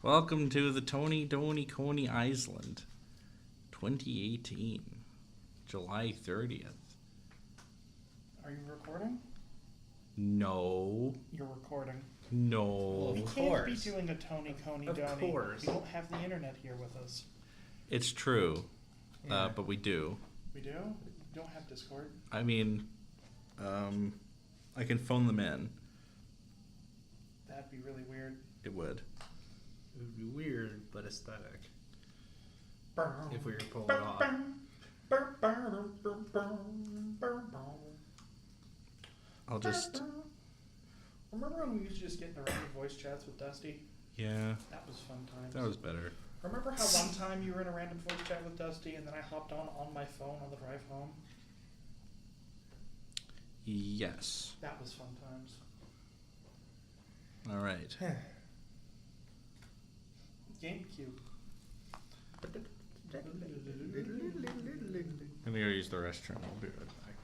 Welcome to the Toni, Doni, Coni Iceland 2018, July 30th. Are you recording? No. You're recording. No. We Of can't course. be doing a Toni, Coney, Of Doni. course. We don't have the internet here with us. It's true, Yeah. but we do. We do? We don't have Discord. I mean, I can phone them in. That'd be really weird. It would. It would be weird, but aesthetic. If we were to pull it off. I'll just... Remember when we used to just get in the random voice chats with Dusty? Yeah, That was fun times. that was better. Remember how one time you were in a random voice chat with Dusty and then I hopped on my phone on the drive home? Yes. That was fun times. All right. GameCube. I'm gonna go use the restroom. I'll be right back.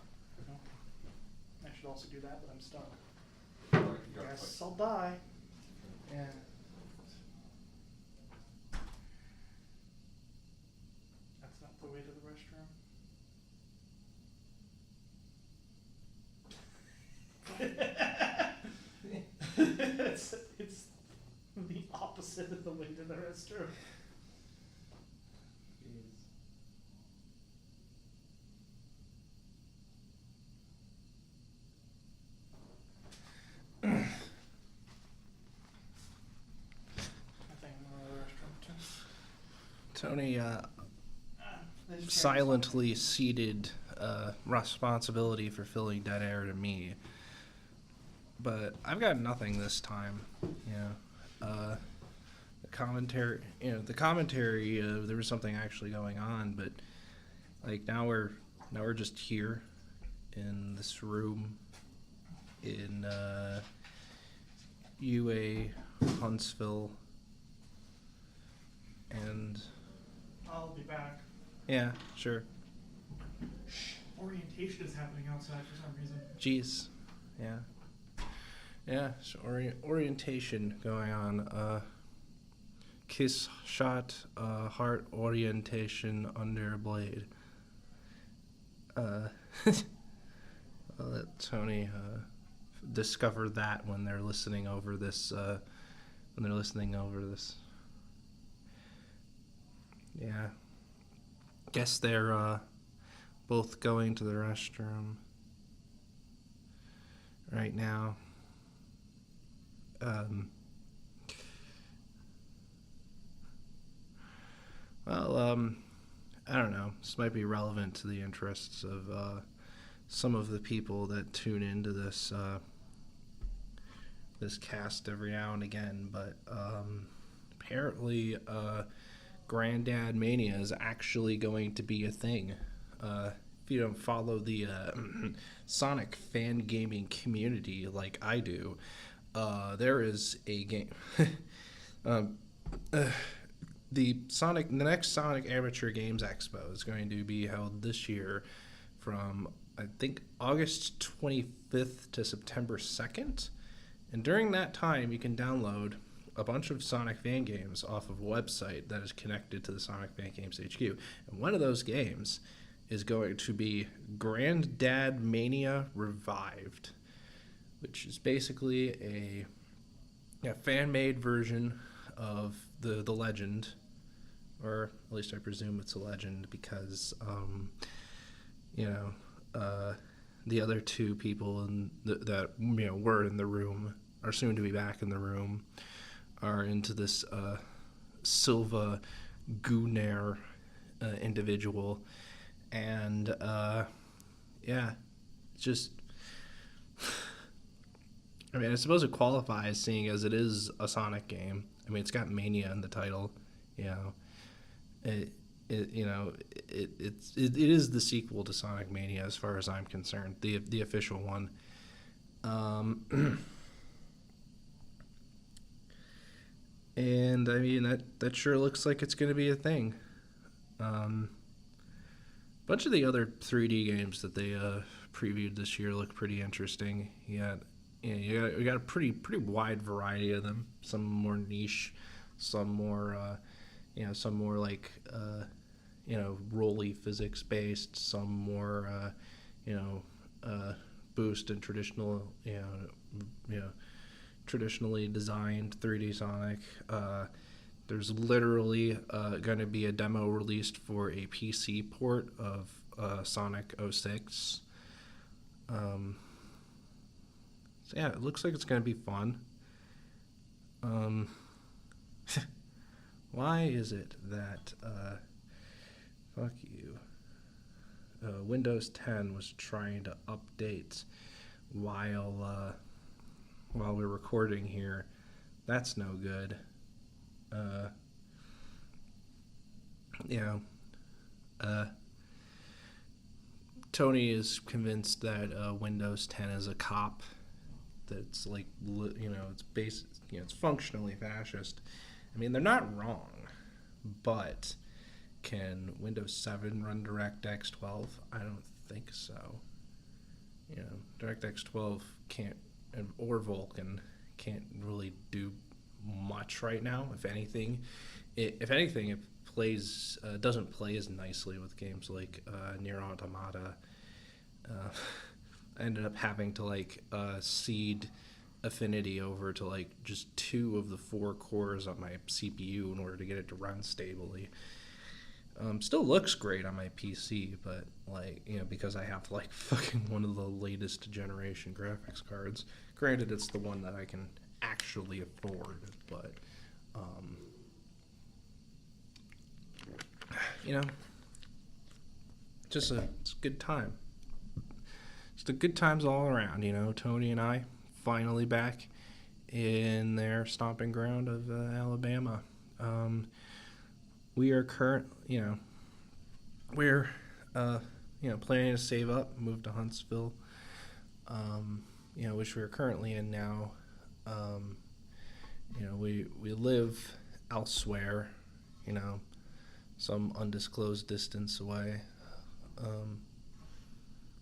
I should also do that, but I'm stuck. Guess I'll die. Yeah. That's not the way to the restroom. it's the opposite of the way to the restroom. I think I'm going to the restroom too. Tony, This chair silently ceded responsibility for filling dead air to me. But I've got nothing this time. The commentary, there was something actually going on, but like now we're just here in this room in UA Huntsville, and I'll be back. yeah, sure. Shh. Orientation is happening outside for some reason. Jeez, yeah. So orientation going on. Kiss shot, heart orientation under blade. I'll let Tony discover that when they're listening over this. Yeah. Guess they're both going to the restroom right now. I don't know. This might be relevant to the interests of some of the people that tune into this this cast every now and again, but apparently Granddad Mania is actually going to be a thing. If you don't follow the Sonic fan gaming community like I do, there is a game. The next Sonic Amateur Games Expo is going to be held this year from, I think, August 25th to September 2nd. And during that time, you can download a bunch of Sonic fan games off of a website that is connected to the Sonic Fan Games HQ. And one of those games is going to be Granddad Mania Revived, which is basically a fan-made version of the legend, or at least I presume it's a legend because, the other two people that were in the room, are soon to be back in the room, are into this Silva Gunnar individual, and just. I mean, I suppose it qualifies, seeing as it is a Sonic game. I mean, it's got Mania in the title, It is the sequel to Sonic Mania, as far as I'm concerned, the official one. And I mean that sure looks like it's going to be a thing. Bunch of the other 3D games that they previewed this year look pretty interesting. You got a pretty wide variety of them. Some more niche, some more, some more like, rolly physics based, some more, boost in traditional, traditionally designed 3D Sonic. There's literally going to be a demo released for a PC port of Sonic 06. So yeah, it looks like it's going to be fun. Why is it that fuck you, Windows 10 was trying to update while we're recording here? That's no good. Toni is convinced that Windows 10 is a cop. That's like, it's it's functionally fascist. I mean, they're not wrong, but can Windows 7 run DirectX 12? I don't think so. DirectX 12 can't, or Vulkan can't really do much right now. If anything, it plays doesn't play as nicely with games like Nier Automata. I ended up having to seed Affinity over to just 2 of the 4 cores on my CPU in order to get it to run stably. Still looks great on my PC, but because I have fucking one of the latest generation graphics cards. Granted, it's the one that I can actually afford, but it's a good time. Just the good times all around. Toni and I finally back in their stomping ground of Alabama. We are we're planning to save up, move to Huntsville, which we're currently in now. We live elsewhere, some undisclosed distance away.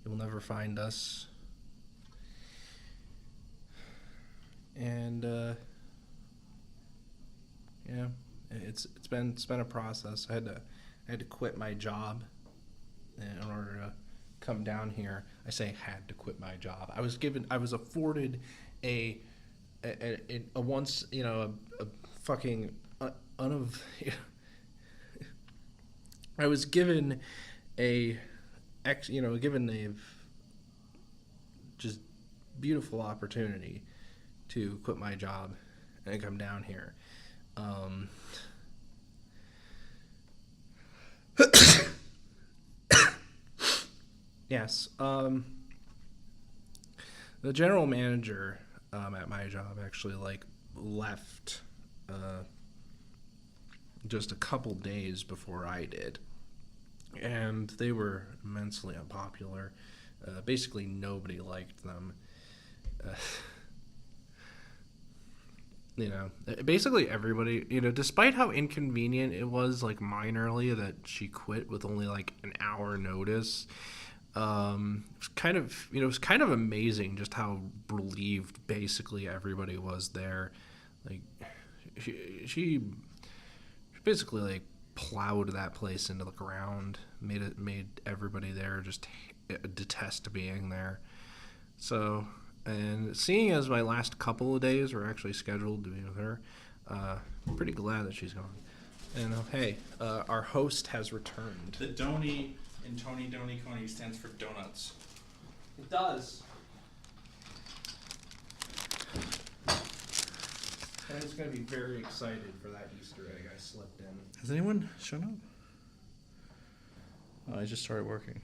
You'll never find us. And it's been a process. I had to quit my job in order to come down here. I say had to quit my job. I was afforded a once, a fucking I was given given a just beautiful opportunity to quit my job and come down here. Yes. The general manager at my job actually left just a couple days before I did, and they were immensely unpopular. Basically, nobody liked them. Basically everybody, despite how inconvenient it was, minorly, that she quit with only an hour notice. It was kind of amazing just how relieved basically everybody was there. She basically plowed that place into the ground, made everybody there just detest being there. So, and seeing as my last couple of days were actually scheduled to be with her, I'm pretty glad that she's gone. And hey, our host has returned. The Doni in Toni, Doni, Coni stands for donuts. It does. And it's going to be very excited for that Easter egg I slipped in. Has anyone shown up? Oh, I just started working.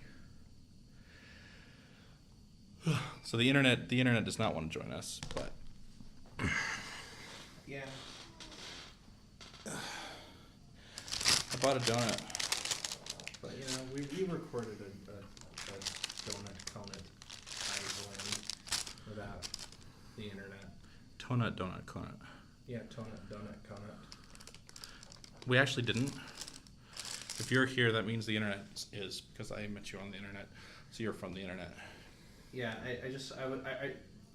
So the internet does not want to join us, but Yeah. I bought a donut. But we recorded a donut conut without the internet. Donut, conut. Yeah, donut conut. We actually didn't. If you're here, that means the internet is, because I met you on the internet, so you're from the internet. Yeah,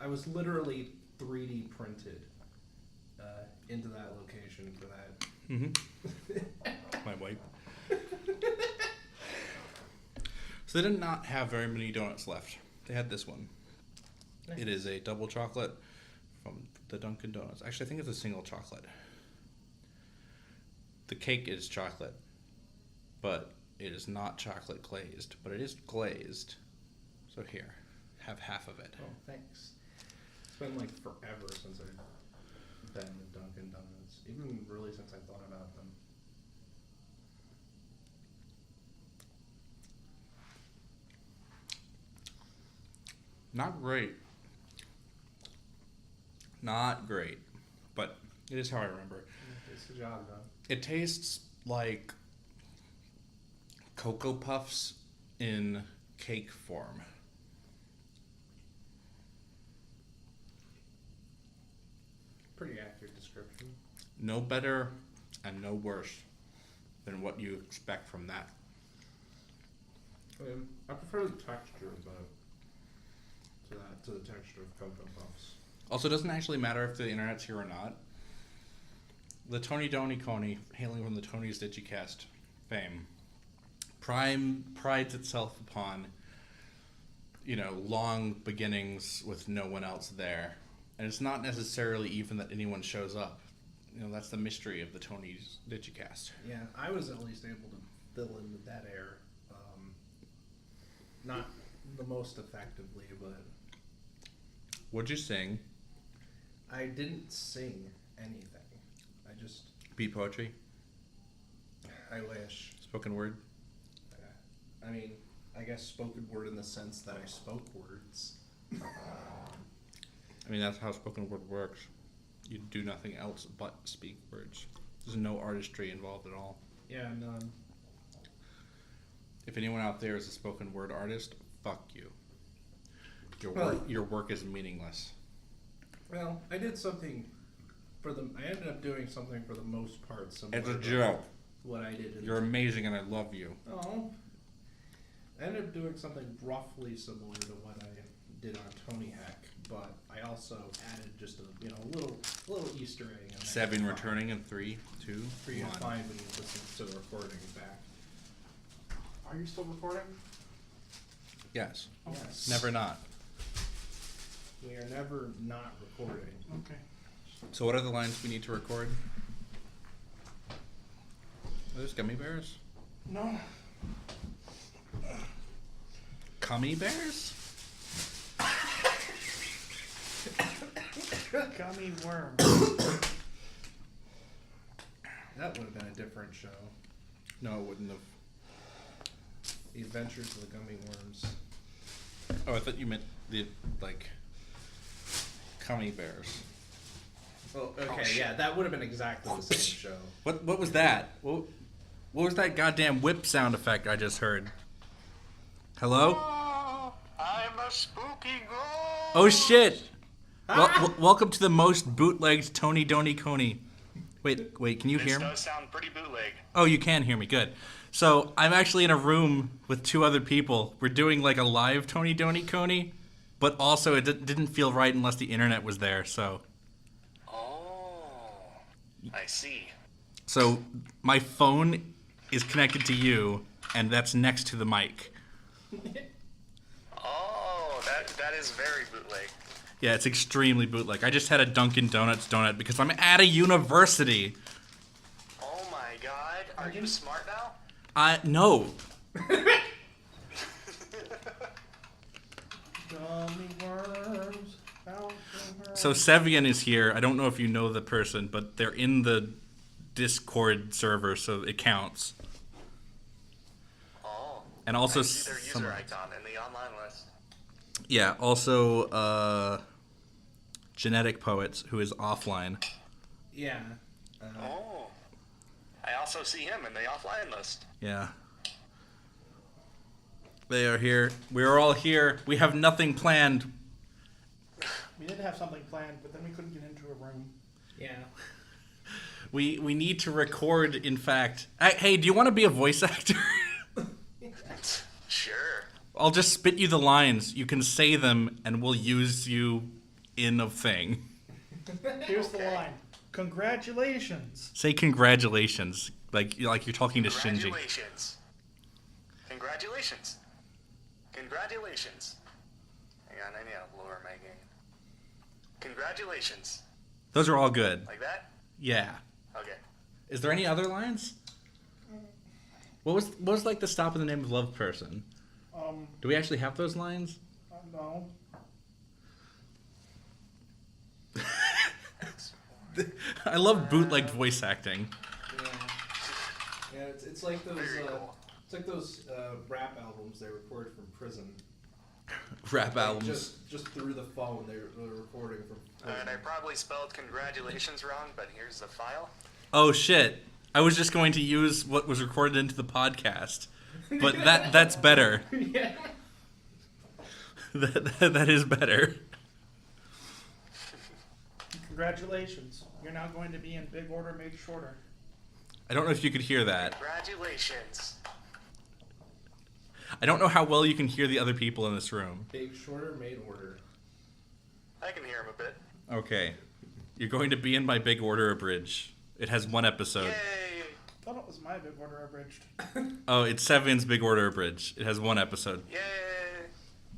I was literally 3D printed into that location for that. Mm-hmm. My wife. So they did not have very many donuts left. They had this one. Nice. It is a double chocolate from the Dunkin' Donuts. Actually, I think it's a single chocolate. The cake is chocolate, but it is not chocolate glazed, but it is glazed. So here, have half of it. Oh, thanks. It's been like forever since I've been to Dunkin' Donuts. Even really since I thought about them. Not great. Not great, but it is how I remember. It's the job done. It tastes like Cocoa Puffs in cake form. Pretty accurate description. No better and no worse than what you expect from that. I prefer the texture, but to the texture of Cocoa Puffs. Also, it doesn't actually matter if the internet's here or not. The Toni Doni Coni, hailing from the Tony's Digicast fame, prides itself upon, long beginnings with no one else there. And it's not necessarily even that anyone shows up. That's the mystery of the Tony's Digicast. Yeah, I was at least able to fill in the dead air. Not the most effectively, but What'd you sing? I didn't sing anything. I just, Beat poetry? I wish. Spoken word? I mean, I guess spoken word in the sense that I spoke words. I mean, that's how spoken word works. You do nothing else but speak words. There's no artistry involved at all. Yeah, none. If anyone out there is a spoken word artist, fuck you. Well- Your work is meaningless. Well, I did something I ended up doing something for the most part similar It's a to joke. what I did in You're amazing and I love you. Oh. I ended up doing something roughly similar to what I did on Tony Heck, but I also added just a little Easter egg. In there. Saving returning in 3, 2, For you to 1. find when you listen to the recording back. Are you still recording? Yes. Yes. Never not. We are never not recording. Okay. So what are the lines we need to record? Are those gummy bears? No. Gummy bears? Gummy worm. That would have been a different show. No, it wouldn't have. The Adventures of the Gummy Worms. Oh, I thought you meant the, gummy bears. Oh, okay, yeah, that would have been exactly the same show. What was that? What was that goddamn whip sound effect I just heard? Hello? Oh, I'm a spooky ghost. Oh shit! Welcome to the most bootlegged Toni Doni Coni. Wait, can you This hear me? does sound pretty bootleg. Oh, you can hear me. Good. So I'm actually in a room with 2 other people. We're doing like a live Toni Doni Coni, but also it didn't feel right unless the internet was there. So Oh, I see. my phone is connected to you, and that's next to the mic. Oh, that is very bootleg. Yeah, it's extremely bootleg. I just had a Dunkin' Donuts donut because I'm at a university. Oh my god, are you smart now? No. Gummy worms. Bouncing worms. So Sevian is here. I don't know if you know the person, but they're in the Discord server, so it counts. Oh, And also I see their some- user icon in the online list. Yeah, also Genetic Poets, who is offline. Yeah. Oh, I also see him in the offline list. Yeah. They are here. We are all here. We have nothing planned. We did have something planned, but then we couldn't get into a room. Yeah. We need to record, in fact. Hey, do you want to be a voice actor? Sure. I'll just spit you the lines. You can say them, and we'll use you in a thing. Here's the Okay. line. Congratulations. Say congratulations, like you're talking to Shinji. Congratulations. Congratulations. Congratulations. Hang on, I need to lower my gain. Congratulations. Those are all good. Like that? Yeah. Okay. Is there any other lines? What was like the stop in the name of love person? Do we actually have those lines? No. I love bootleg voice acting. Yeah, it's like those Very cool. rap albums they record from prison. Rap Like, albums. just through the phone they're recording from prison. And I probably spelled congratulations wrong, but here's the file. Oh shit! I was just going to use what was recorded into the podcast, but that's better. Yeah. that is better. Congratulations. You're now going to be in big order made shorter. I don't know if you could hear that. Congratulations. I don't know how well you can hear the other people in this room. Big shorter made order. I can hear him a bit. Okay. You're going to be in my big order abridged. It has one episode. Yay! I thought it was my big order abridged. Oh, it's Seven's big order abridged. It has one episode. Yay!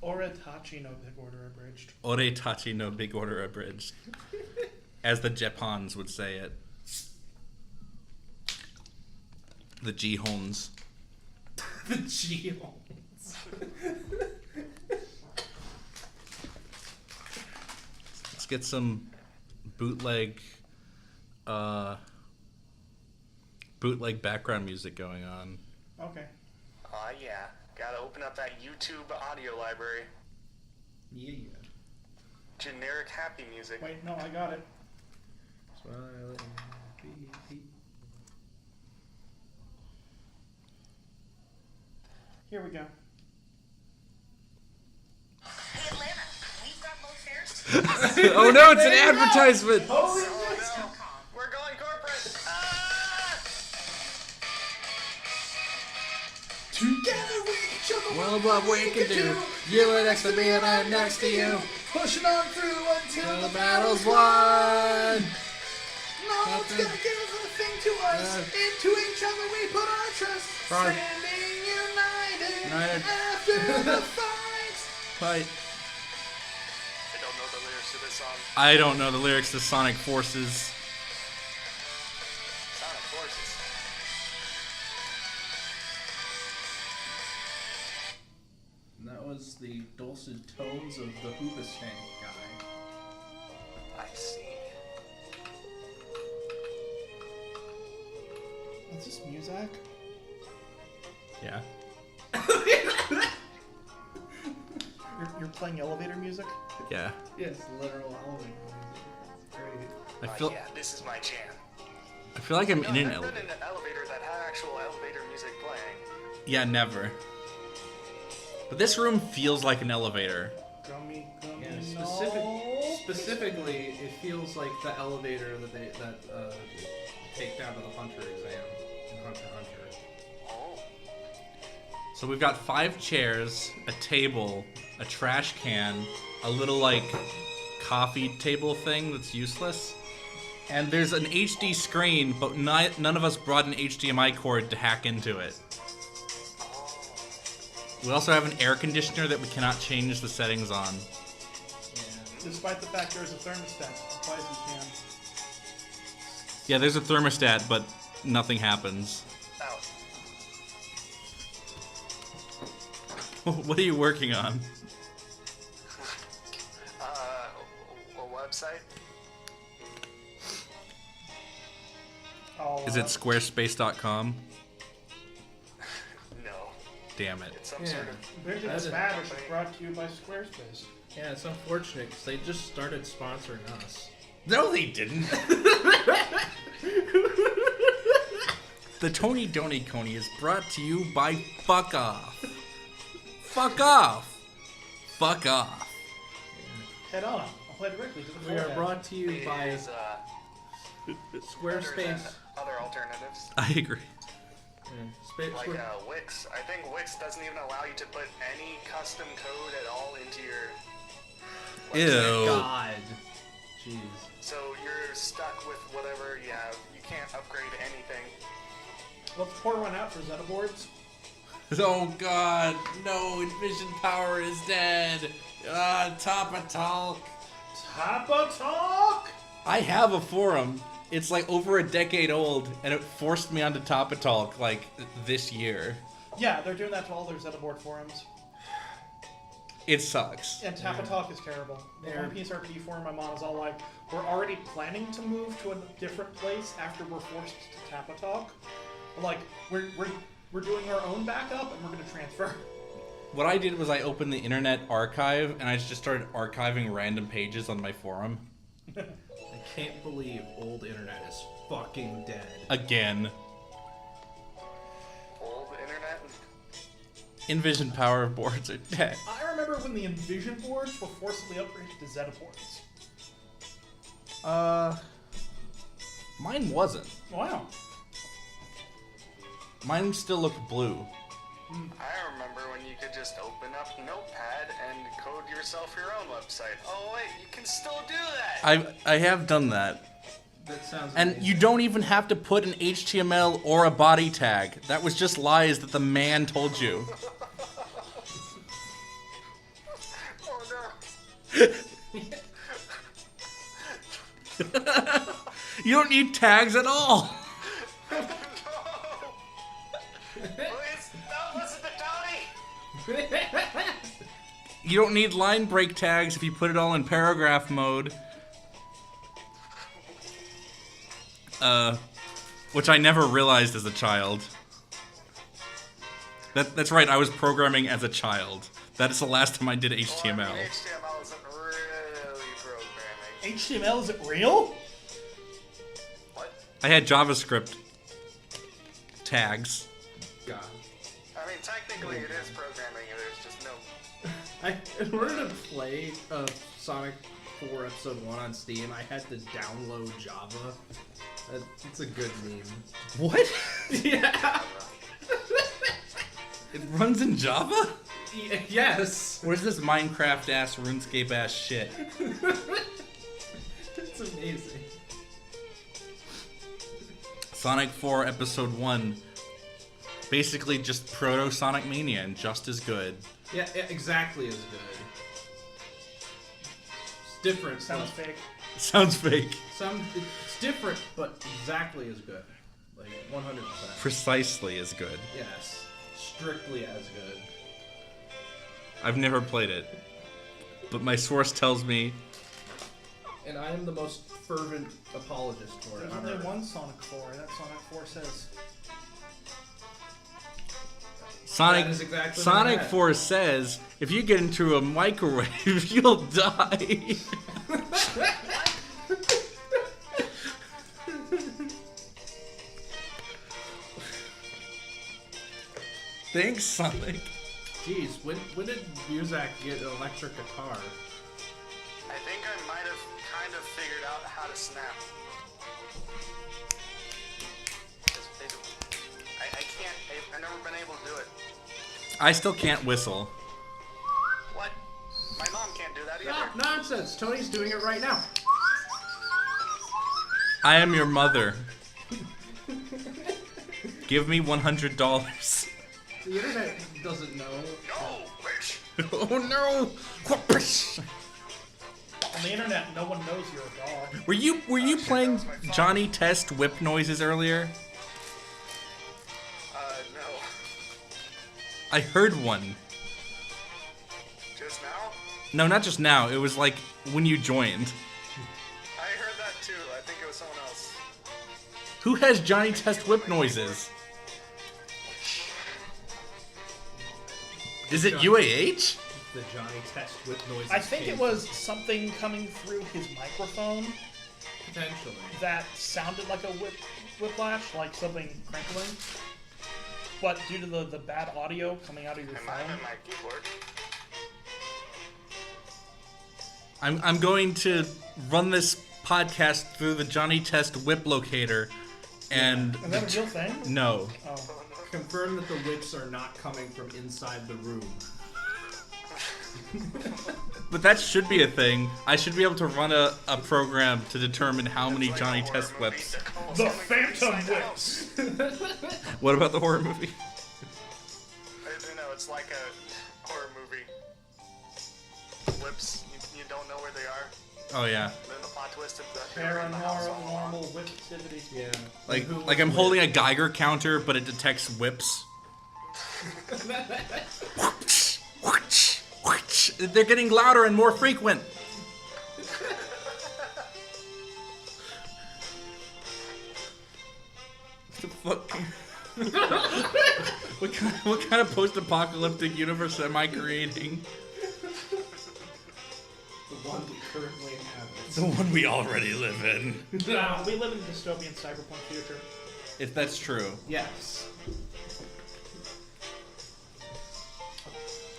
Oretachi no big order abridged. Ore tachi no big order abridged. As the Japans would say it. The Jihons. The Geons. Let's get some bootleg background music going on. Okay. Yeah. Gotta open up that YouTube audio library. Yeah. Generic happy music. Wait, no, I got it. Smiling. Here we go. Hey Atlanta, we've got low fares. Oh no, it's an advertisement! Oh no! We're going corporate! Ah! Together we can juggle Well, what we can do, you are next to me and I'm next to you. pushing on through until The battle's won! no one's gonna give a thing to us. Into each other we put our trust. Right. Standing united, United. after the fight. Fight. I don't know the lyrics to this song. I don't know the lyrics to Sonic Forces. Sonic Forces. And that was the dulcet tones of the Hoobastank guy. I see. Is this music? Yeah. You're playing elevator music? Yeah. Yes, literal elevator music. Great. I feel Yeah, this is my jam. I feel like I'm No, in an I've elevator. been in an elevator that had actual elevator music playing. Yeah, never. But this room feels like an elevator. Gummy, Yeah, no. specifically, it feels like the elevator that they take down to the Hunter exam in Hunter x Hunter. Oh. So we've got 5 chairs, a table, a trash can, a little like coffee table thing that's useless. And there's an HD screen, but none of us brought an HDMI cord to hack into it. We also have an air conditioner that we cannot change the settings on. Yeah. Despite the fact there's a thermostat, applies you can. Yeah, there's a thermostat, but nothing happens. Out. What are you working on? A website? I'll, Is it squarespace.com? No. Damn it. It's some Yeah. sort of... Bridget That is- Spanish is brought to you by Squarespace. Yeah, it's unfortunate because they just started sponsoring us. No, they didn't. The Toni Doni Coni is brought to you by Fuck Off. Fuck Off. Fuck Off. Head on. I'll play directly to the We are forehead. brought to you It by is, better than Squarespace. other alternatives. I agree. Like Wix. I think Wix doesn't even allow you to put any custom code at all into your website. Ew. God. Jeez. So you're stuck with whatever you have. You can't upgrade anything. Let's pour one out for Zeta boards. Oh god, no, Envision Power is dead. Tapa Talk. Tapa Talk! I have a forum. It's like over a decade old, and it forced me onto Tapa Talk like this year. Yeah, they're doing that to all their Zeta board forums. It sucks. And Tapa Talk is terrible. The One Piece RP forum I'm on is all like, we're already planning to move to a different place after we're forced to Tapa Talk. Like, we're doing our own backup and we're going to transfer. What I did was I opened the Internet Archive, and I just started archiving random pages on my forum. I can't believe old internet is fucking dead. Again. Old internet. Envision Power boards are dead. I remember when the Envision boards were forcibly upgraded to Zeta boards. Mine wasn't. Wow. Mine still looked blue. I remember when you could just open up Notepad and code yourself your own website. Oh wait, you can still do that. I have done that. That sounds And amazing. you don't even have to put an HTML or a body tag. That was just lies that the man told you. Oh no. You don't need tags at all. No. Please don't listen to Toni. You don't need line break tags if you put it all in paragraph mode. Which I never realized as a child. That's right, I was programming as a child. That is the last time I did HTML. Well, I mean, HTML isn't really programming. HTML, is it real? What? I had JavaScript tags. God. I mean, technically it is programming. There's just no. In order to play Sonic 4 Episode 1 on Steam, I had to download Java. It's a good meme. What? Yeah. It runs in Java? Yes. Where's this Minecraft ass, RuneScape ass shit? It's amazing. Sonic 4 Episode 1. Basically just proto Sonic Mania and just as good. Yeah, exactly as good. It's different. Sounds but fake. Sounds fake. It's different, but exactly as good. Like 100%. Precisely as good. Yes. Strictly as good. I've never played it. But my source tells me And I am the most fervent apologist for it. There's on only Earth. one Sonic 4, and that Sonic 4 says. Sonic That is exactly Sonic what I had. 4 says if you get into a microwave, you'll die. Thanks, Sonic. Jeez, when did Muzak get an electric guitar? I think I might have kind of figured out how to snap. I can't. I've never been able to do it. I still can't whistle. What? My mom can't do that No, either. nonsense. Tony's doing it right now. I am your mother. Give me $100. The internet doesn't know. No, bitch. Oh no! On the internet, no one knows you're a dog. Were you playing that was my fault. Johnny Test whip noises earlier? No. I heard one. Just now? No, not just now. It was like when you joined. I heard that too. I think it was someone else. Who has Johnny Test whip noises? Is it UAH? The Johnny Test with noises. I think came it was something coming through his microphone potentially. that sounded like a whiplash, like something crinkling. But due to the bad audio coming out of your It might have phone, been my keyboard. I'm going to run this podcast through the Johnny Test whip locator, and is that a real thing? no. Oh. Confirm that the whips are not coming from inside the room. But that should be a thing. I should be able to run a program to determine how many Johnny Test whips. The Phantom Whips. What about the horror movie? No, it's like a horror movie. Whips, you don't know where they are. Oh yeah. Then the plot twist of the house all along. Paranormal whiptivity. Yeah. Like I'm holding a Geiger counter, but it detects whips. They're getting louder and more frequent. What the fuck? What kind of post-apocalyptic universe am I creating? The one we currently inhabit. The one we already live in. No, we live in a dystopian cyberpunk future. If that's true. Yes.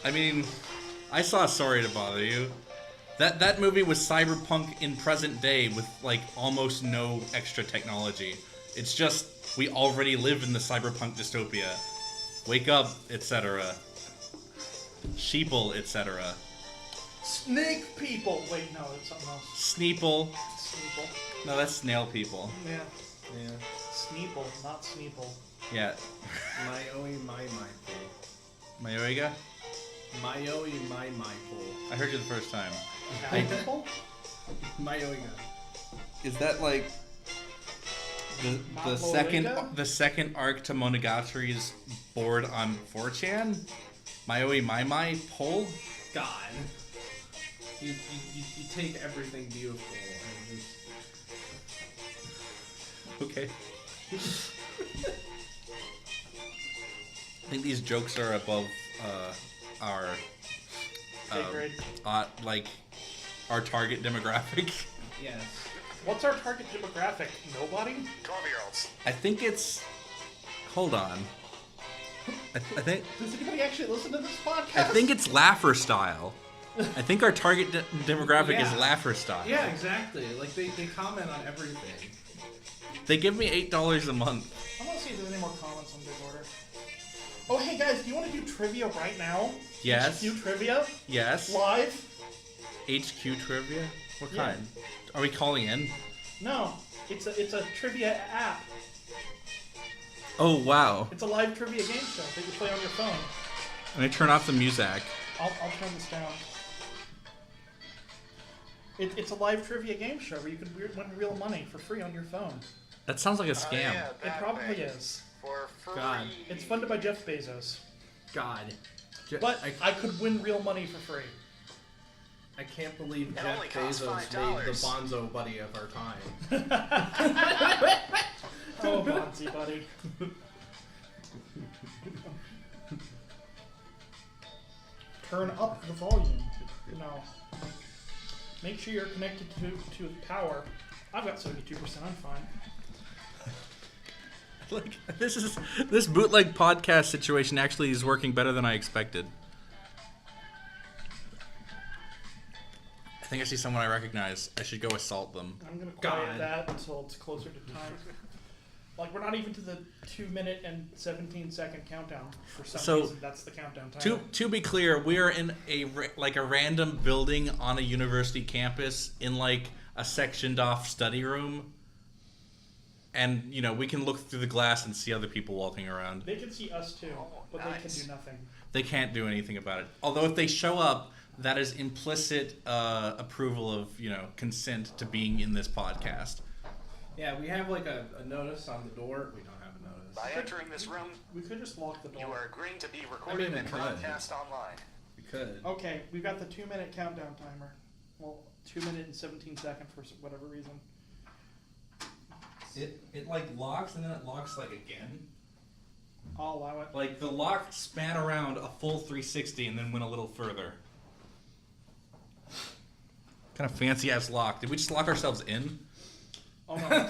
I mean, I saw Sorry to Bother You. That movie was cyberpunk in present day with like almost no extra technology. It's just we already live in the cyberpunk dystopia. Wake up, etc. Sheeple, etc. Snake people. Wait, no, it's something else. Sneeple. Sneeple. No, that's snail people. Yeah. Yeah. Sneeple, not Sneeple. Yeah. Mayoi my po. Mayoiga? Mayoi my po. I heard you the first time. Cow people? Mayoiga. Is that like the Mapoiga? second arc to Monogatari's board on 4chan? Mayoi my pole? God. You take everything beautiful and just... Okay. I think these jokes are above our Pay grade. like our target demographic. Yes. What's our target demographic? Nobody? 12-year-olds. I think it's. Hold on. I think Does anybody actually listen to this podcast? I think it's Laugher style. I think our target demographic is Yeah. Laugher style. Yeah, exactly. Like they comment on everything. They give me $8 a month. I want to see if there's any more comments on Big Order. Oh, hey guys, do you want to do trivia right now? Yes. HQ trivia? Yes. Live? HQ trivia. What Yeah. kind? Are we calling in? No, it's a trivia app. Oh wow. It's a live trivia game show that you play on your phone. Let me turn off the music. I'll turn this down. It's a live trivia game show where you can win real money for free on your phone. That sounds like a Oh, scam. yeah, It that probably thing. is. For free. God. It's funded by Jeff Bezos. God. But I could win real money for free. I can't believe It Jeff only costs Bezos made $5. the Bonzo buddy of our time. Oh, Bonzi, buddy. Turn up the volume. No. Make sure you're connected to power. I've got 72%. I'm fine. Like this bootleg podcast situation actually is working better than I expected. I think I see someone I recognize. I should go assault them. I'm gonna quiet God. that until it's closer to time. Like, we're not even to the 2-minute and 17-second countdown. For some So, reason, that's the countdown time. To be clear, we are in a random building on a university campus in like a sectioned off study room, and you know we can look through the glass and see other people walking around. They can see us too, but they can nice. do nothing. They can't do anything about it. Although if they show up, that is implicit approval of consent to being in this podcast. Yeah, we have like a notice on the door. We don't have a notice. By entering this room, We could just lock the door. you are agreeing to be recorded we and could. broadcast online. We could. Okay, we've got the 2-minute countdown timer. Well, 2 minute and 17 second for whatever reason. It like locks and then it locks like again. I'll allow it. Like the lock span around a full 360 and then went a little further. Kind of fancy ass lock. Did we just lock ourselves in? Oh no.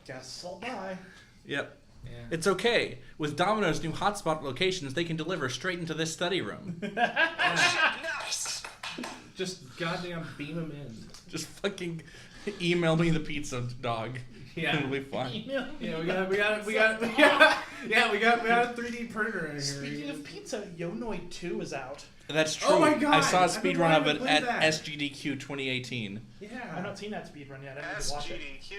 Guess I'll die. Yep. Yeah. It's okay. With Domino's new hotspot locations, they can deliver straight into this study room. Nice! Just goddamn beam him in. Just fucking email me the pizza, dog. Yeah. It'll be fine. Email me. Yeah, we got Yeah, we got a 3D printer in here. Speaking of pizza, Yonoid 2 is out. That's true. Oh my God, I saw a I've been speedrun of wanting it to play at that. SGDQ 2018. I've Yeah. not seen that speedrun yet. I need to watch it. SGDQ.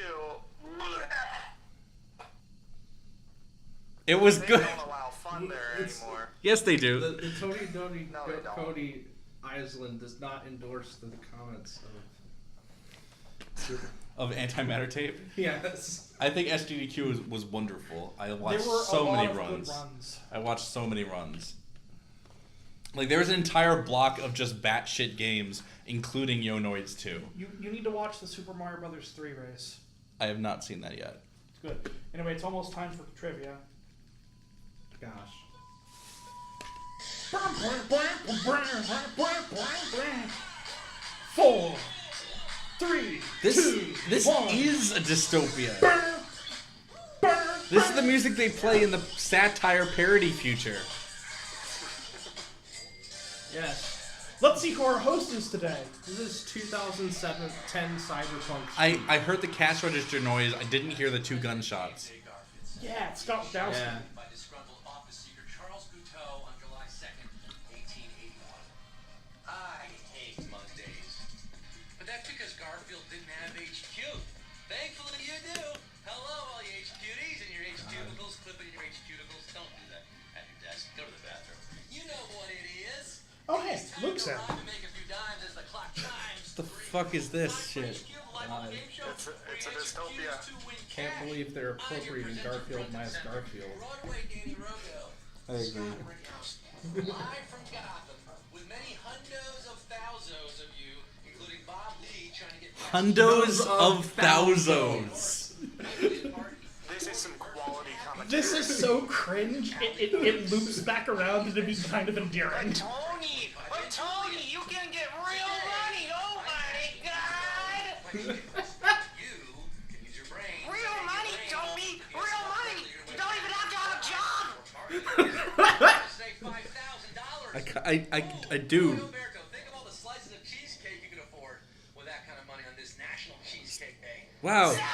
It was They good. don't allow fun there It's- anymore. Yes, they do. The Toni Doni No, they don't. Cody Iceland does not endorse the comments of. Of antimatter tape. Yes. I think SGDQ was wonderful. I watched There were so a lot many of runs. good runs. I watched so many runs. Like there was an entire block of just batshit games, including Yonoids 2. You need to watch the Super Mario Brothers 3 race. I have not seen that yet. It's good. Anyway, it's almost time for trivia. Gosh. 4, 3, This 2, this 1. is a dystopia. This is the music they play in the satire parody future. Yes. Let's see who our host is today. This is 2010 Cyberpunk. I heard the cash register noise. I didn't hear the 2 gunshots. Yeah, it's Scott Dowski. Yeah. By disgruntled office seeker Charles Guteau on July 2nd, 1881. I hate Mondays. But that's because Garfield didn't have HQ. Thankfully you do. Hello, all you HQties and your H-cuticles, clipping your H-cuticles. Don't do that at your desk. Go to the bathroom. You know what it is. Oh, hey, It's time Luke's to in. arrive and make a few dimes as the clock chimes. The fuck is this shit? It's a dystopia. Can't believe they're appropriating Garfield minus Garfield. Broadway Danny Rogo. I agree. Live from Gotham, with many hundos of thousands of you, including Bob Lee, trying to get Hundos of thousands. This is some quality commentary. This is so cringe. It loops back around to be kind of endearing. Tony, but Tony, you can get real money. Oh my God! You can use your brain. Real money, Tony. Real money. You don't even have to have a job. Say $5,000. I do. Roberto, think of all the slices of cheesecake you could afford with that kind of money on this National Cheesecake Day. Wow. Seven.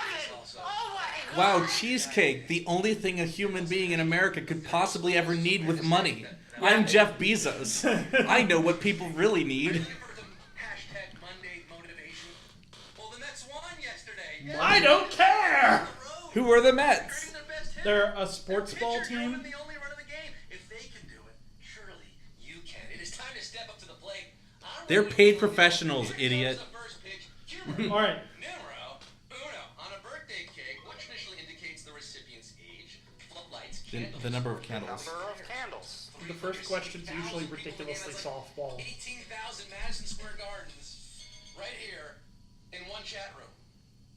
Oh my God. Wow, cheesecake. The only thing a human being in America could possibly ever need with money. I'm Jeff Bezos. I know what people really need. Hashtag Monday motivation. Well, the Mets won yesterday. I don't care. Who are the Mets? They're a sports ball team. The only run of the game. If they can do it, surely you can. It is time to step up to the plate. I'm They're ready to paid go. professionals, Here idiot. comes the first pitch. Humor. All right. Numero uno. On a birthday cake, what traditionally indicates the recipient's age? Floodlights, The, candles. the number of candles. Number of candles. The first question's usually ridiculously softball. 18,000 Madison Square Gardens, right here, in one chat room.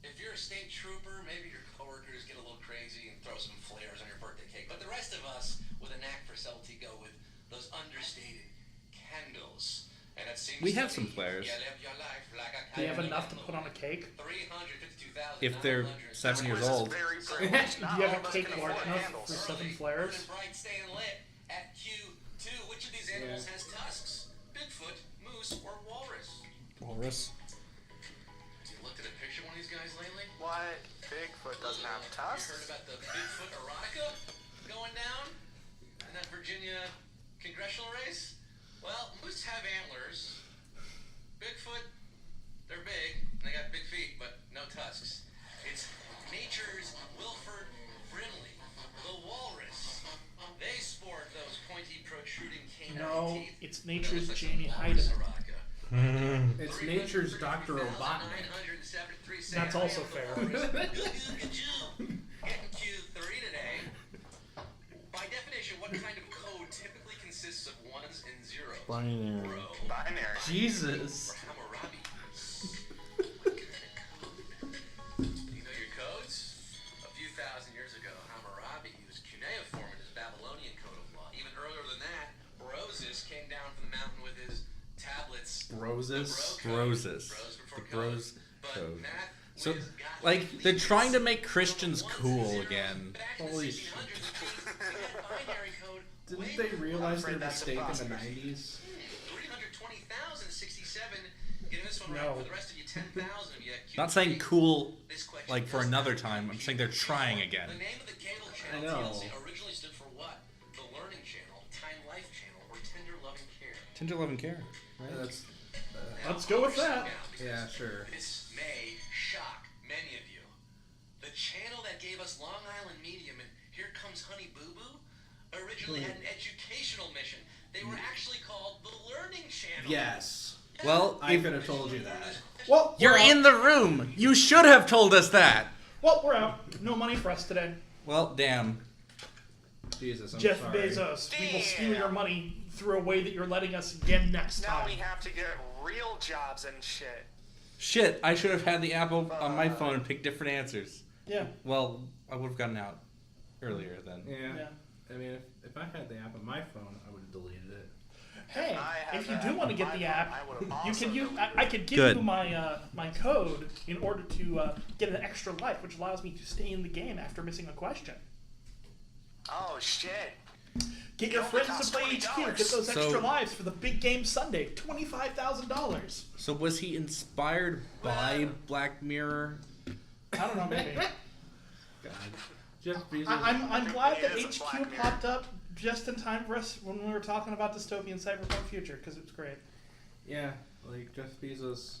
If you're a state trooper, maybe your coworkers get a little crazy and throw some flares on your birthday cake. But the rest of us, with a knack for subtlety, go with those understated candles. And it seems We to have some me flares. you live your life like a Do you have candle. enough to put on a cake? 352,900. If they're 7 years old. Very Do privileged. you Not have all a of us cake can large afford enough candles. for 7 Burning flares? bright, staying lit at Q2. Which of these animals has tusks? Bigfoot, moose, or walrus? Walrus. You looked at a picture of one of these guys lately? What? Bigfoot doesn't have You heard tusks. about the Bigfoot erotica going down in that Virginia congressional race? Well, moose have antlers. Bigfoot, they're big, and they got big feet, but no tusks. It's nature's Wilford Brimley, the walrus. They sport those pointy, protruding canine No, teeth. it's nature's Looks like Jamie some walrus Hyden. erotica. It's nature's Dr. Robotnik. 973 That's also fair. Getting Q3 today. By definition, what kind of code typically consists of ones and zeros? Binary. Bro, Binary. Jesus. or Hammurabi. You know your codes? A few thousand years ago, Hammurabi used cuneiform in his Babylonian code of law. Even earlier than that, Roses came down from the mountain with his tablets. Roses. The bro code. Bros. Bros before The code. bros But code. math So, whiz got like, leaps. they're trying to make Christians cool again. Back in the Holy 1600s, we had binary code Didn't way they realize their afraid that's mistake in the impossible. 90s? 320,067. Getting this one No. right for the rest of you, 10,000 of you. Not saying cool, This question like, for does another not time. I'm compute. saying they're trying again. The name of the cable channel channel, I know. TLC, originally stood for what? The Learning Channel, Time Life Channel, or Tender Loving Care. Tender Love and Care. That's Let's go with that. yeah, sure. This may shock many of you. The channel that gave us Long Island Medium and Here Comes Honey Boo Boo originally had an educational mission. They were actually called the Learning Channel. Yes. Well, I could have told you that. Well, you're we're out. in the room. You should have told us that. Well, we're out. No money for us today. Well, damn. Jesus, I'm Jeff sorry. Bezos, we will steal Damn. your money through a way that you're letting us again next Now time. we have to get real jobs and shit. Shit, I should have had the app on my phone and picked different answers. Yeah. Well, I would have gotten out earlier then. Yeah. Yeah. I mean, if I had the app on my phone, I would have deleted it. Hey, I have if you that do want to on get my the phone, app, I would've you also can use. deleted I could give Good. you my my code in order to get an extra life, which allows me to stay in the game after missing a question. Oh shit. Get your It only friends costs to play HQ. $20. Get those extra So- lives for the big game Sunday. $25,000. So was he inspired by Black Mirror? I don't know, maybe. God. Jeff Bezos. I'm glad that It is a HQ Black Mirror. popped up just in time for us when we were talking about dystopian cyberpunk future, because it's great. Yeah, like Jeff Bezos,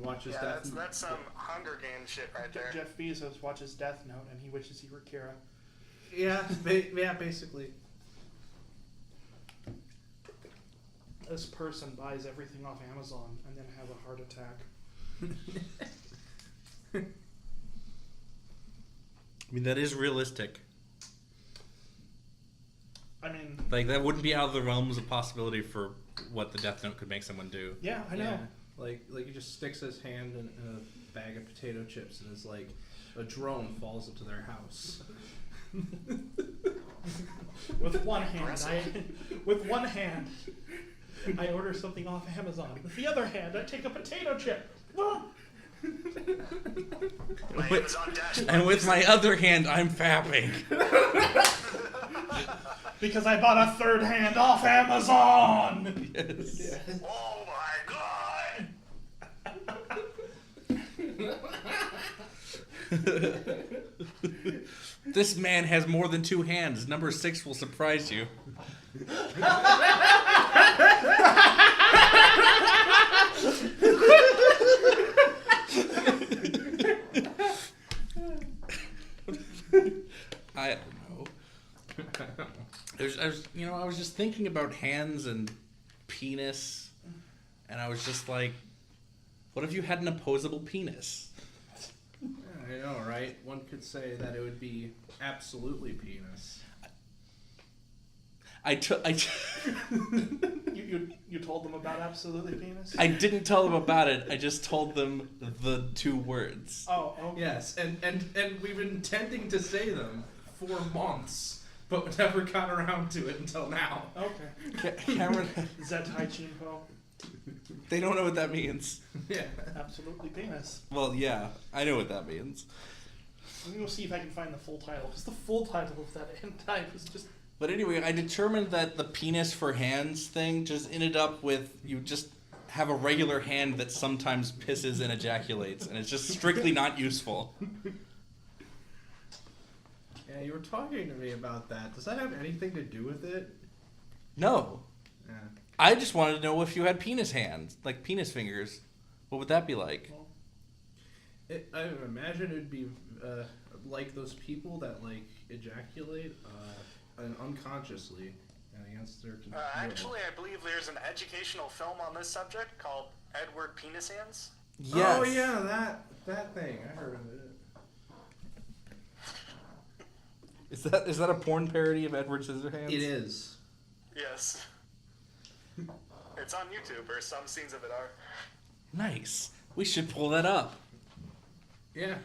watches Yeah, Death. that's some Hunger Games shit right there. Jeff Bezos watches Death Note and he wishes he were Kira. Yeah, basically. This person buys everything off Amazon and then has a heart attack. I mean, that is realistic. I mean, Like, that wouldn't be out of the realms of possibility for what the Death Note could make someone do. yeah, I know. Yeah, like he just sticks his hand in a bag of potato chips and is like, a drone falls into their house. With one hand, I order something off Amazon. With the other hand, I take a potato chip. My Amazon dashboard. And with my other hand, I'm fapping. Because I bought a third hand off Amazon. Yes. Oh my god! This man has more than two hands. Number 6 will surprise you. I don't know. I was just thinking about hands and penis, and I was just like, what if you had an opposable penis? I know, right? One could say that it would be absolutely penis. You told them about absolutely penis? I didn't tell them about it. I just told them the 2 words. Oh, okay. Yes, and we've been intending to say them for months, but never got around to it until now. Okay. Cameron, Zetai Chimpo. they don't know what that means. Yeah. Absolutely penis. Well, yeah, I know what that means. I'm gonna see if I can find the full title, because the full title of that hentai was just... But anyway, I determined that the penis for hands thing just ended up with you just have a regular hand that sometimes pisses and ejaculates, and it's just strictly not useful. Yeah, you were talking to me about that. Does that have anything to do with it? No. Yeah. I just wanted to know if you had penis hands, like penis fingers. What would that be like? I imagine it'd be like those people that like ejaculate and unconsciously and against their will. Actually, I believe there's an educational film on this subject called Edward Penis Hands. Yes. Oh yeah, that thing. I heard of it. Is that a porn parody of Edward Scissorhands? It is. Yes. It's on YouTube, or some scenes of it are. Nice. We should pull that up. Yeah.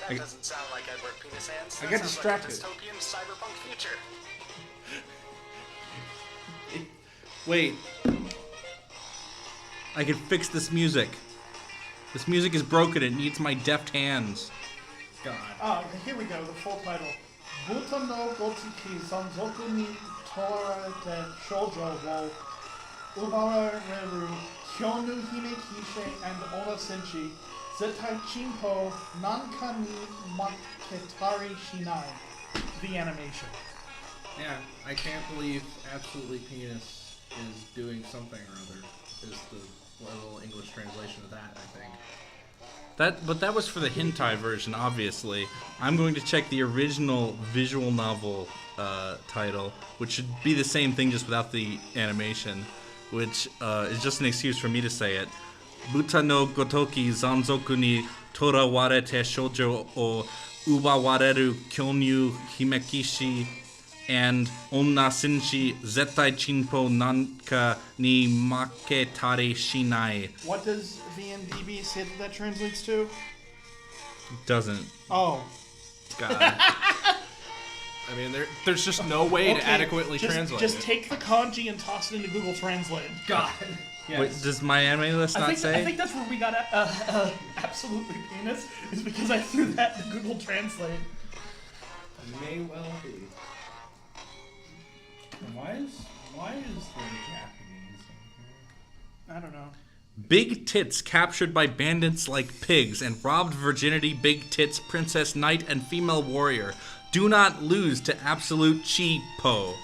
That doesn't sound like Edward Penis Hands. I That got sounds distracted. Like a dystopian cyberpunk future. Wait. I can fix this music. This music is broken. It needs my deft hands. God. Here we go, the full title. Buta no gotiki sanzoku ni tora de shoujo wo ubara reru Kyonu Hime Kishe and Ona Senshi, Zetai Chinpo Nanka ni Maketari Shinai. The animation. Yeah, I can't believe Absolutely Penis is doing something or other. Is the little English translation of that, I think. But that was for the hentai version, obviously. I'm going to check the original visual novel title, which should be the same thing just without the animation, which is just an excuse for me to say it. Buta no gotoki zanzoku ni torawarete shoujo o ubawareru kyonyu himekishi and onna senshi zettai chinpo nanka ni maketare shinai. What does VNDB say that translates to? Doesn't. Oh. God. I mean, there's just no way to adequately translate Just it. take the kanji and toss it into Google Translate. God. Yes. Wait, does my anime list not say? I think that's where we got Absolutely Penis, is because I threw that in Google Translate. May well be. And why is the Japanese? I don't know. Big tits captured by bandits like pigs and robbed virginity big tits princess knight and female warrior. Do not lose to absolute cheapo.